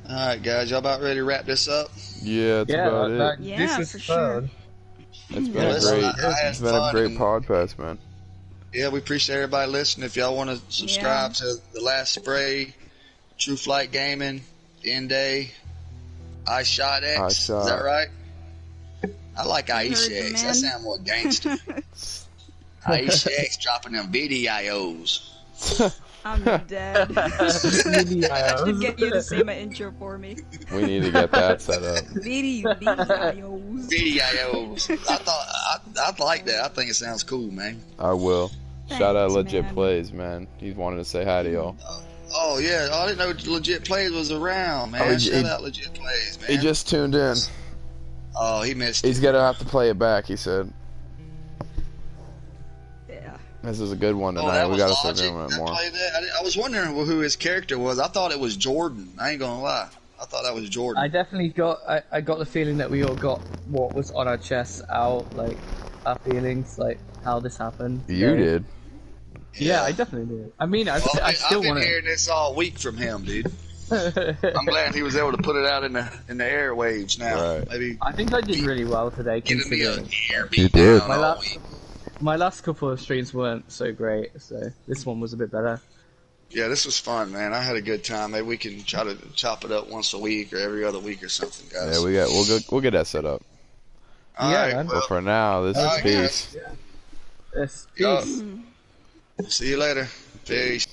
All right, guys, y'all about ready to wrap this up? Yeah, that's about it. Yeah, for sure. It's been Yeah, a listen, great, I had it's been a fun great and- podcast, man. Yeah, we appreciate everybody listening. If y'all want to subscribe to The Last Spray, True Flight Gaming, End Day, I Shot X. I Is Shot. that right? I like Heard Aisha you, X. man. That sounds more gangster. Aisha X dropping them videos. I'm dead. I should get you to say my intro for me. We need to get that set up. Videos. Videos. I like that. I think it sounds cool, man. I will. Shout out Thanks, Legit man. Plays, man. He's wanted to say hi to y'all. Oh yeah, I didn't know Legit Plays was around, man. Oh, he- Shout he- out Legit Plays, man. He just tuned in. Oh, he missed it. He's gonna have to play it back, he said. Yeah. This is a good one Oh, tonight. that We was gotta start Logic doing it that more. played that? I was wondering who his character was. I thought it was Jordan. I ain't gonna lie. I thought that was Jordan. I definitely got. I got the feeling that we all got what was on our chests out, like our feelings, like how this happened. You today. did. Yeah, I definitely did. I mean, I still I've been want hearing this all week from him, dude. I'm glad he was able to put it out in the airwaves now. Right. Maybe I think I did really well today, giving me a considering You did. my last couple of streams weren't so great, so this one was a bit better. Yeah, this was fun, man. I had a good time. Maybe we can try to chop it up once a week or every other week or something, guys. Yeah, we'll get that set up. All Yeah, right, man. But for now, this All is right, peace. Yes, Yo. peace. See you later. Peace.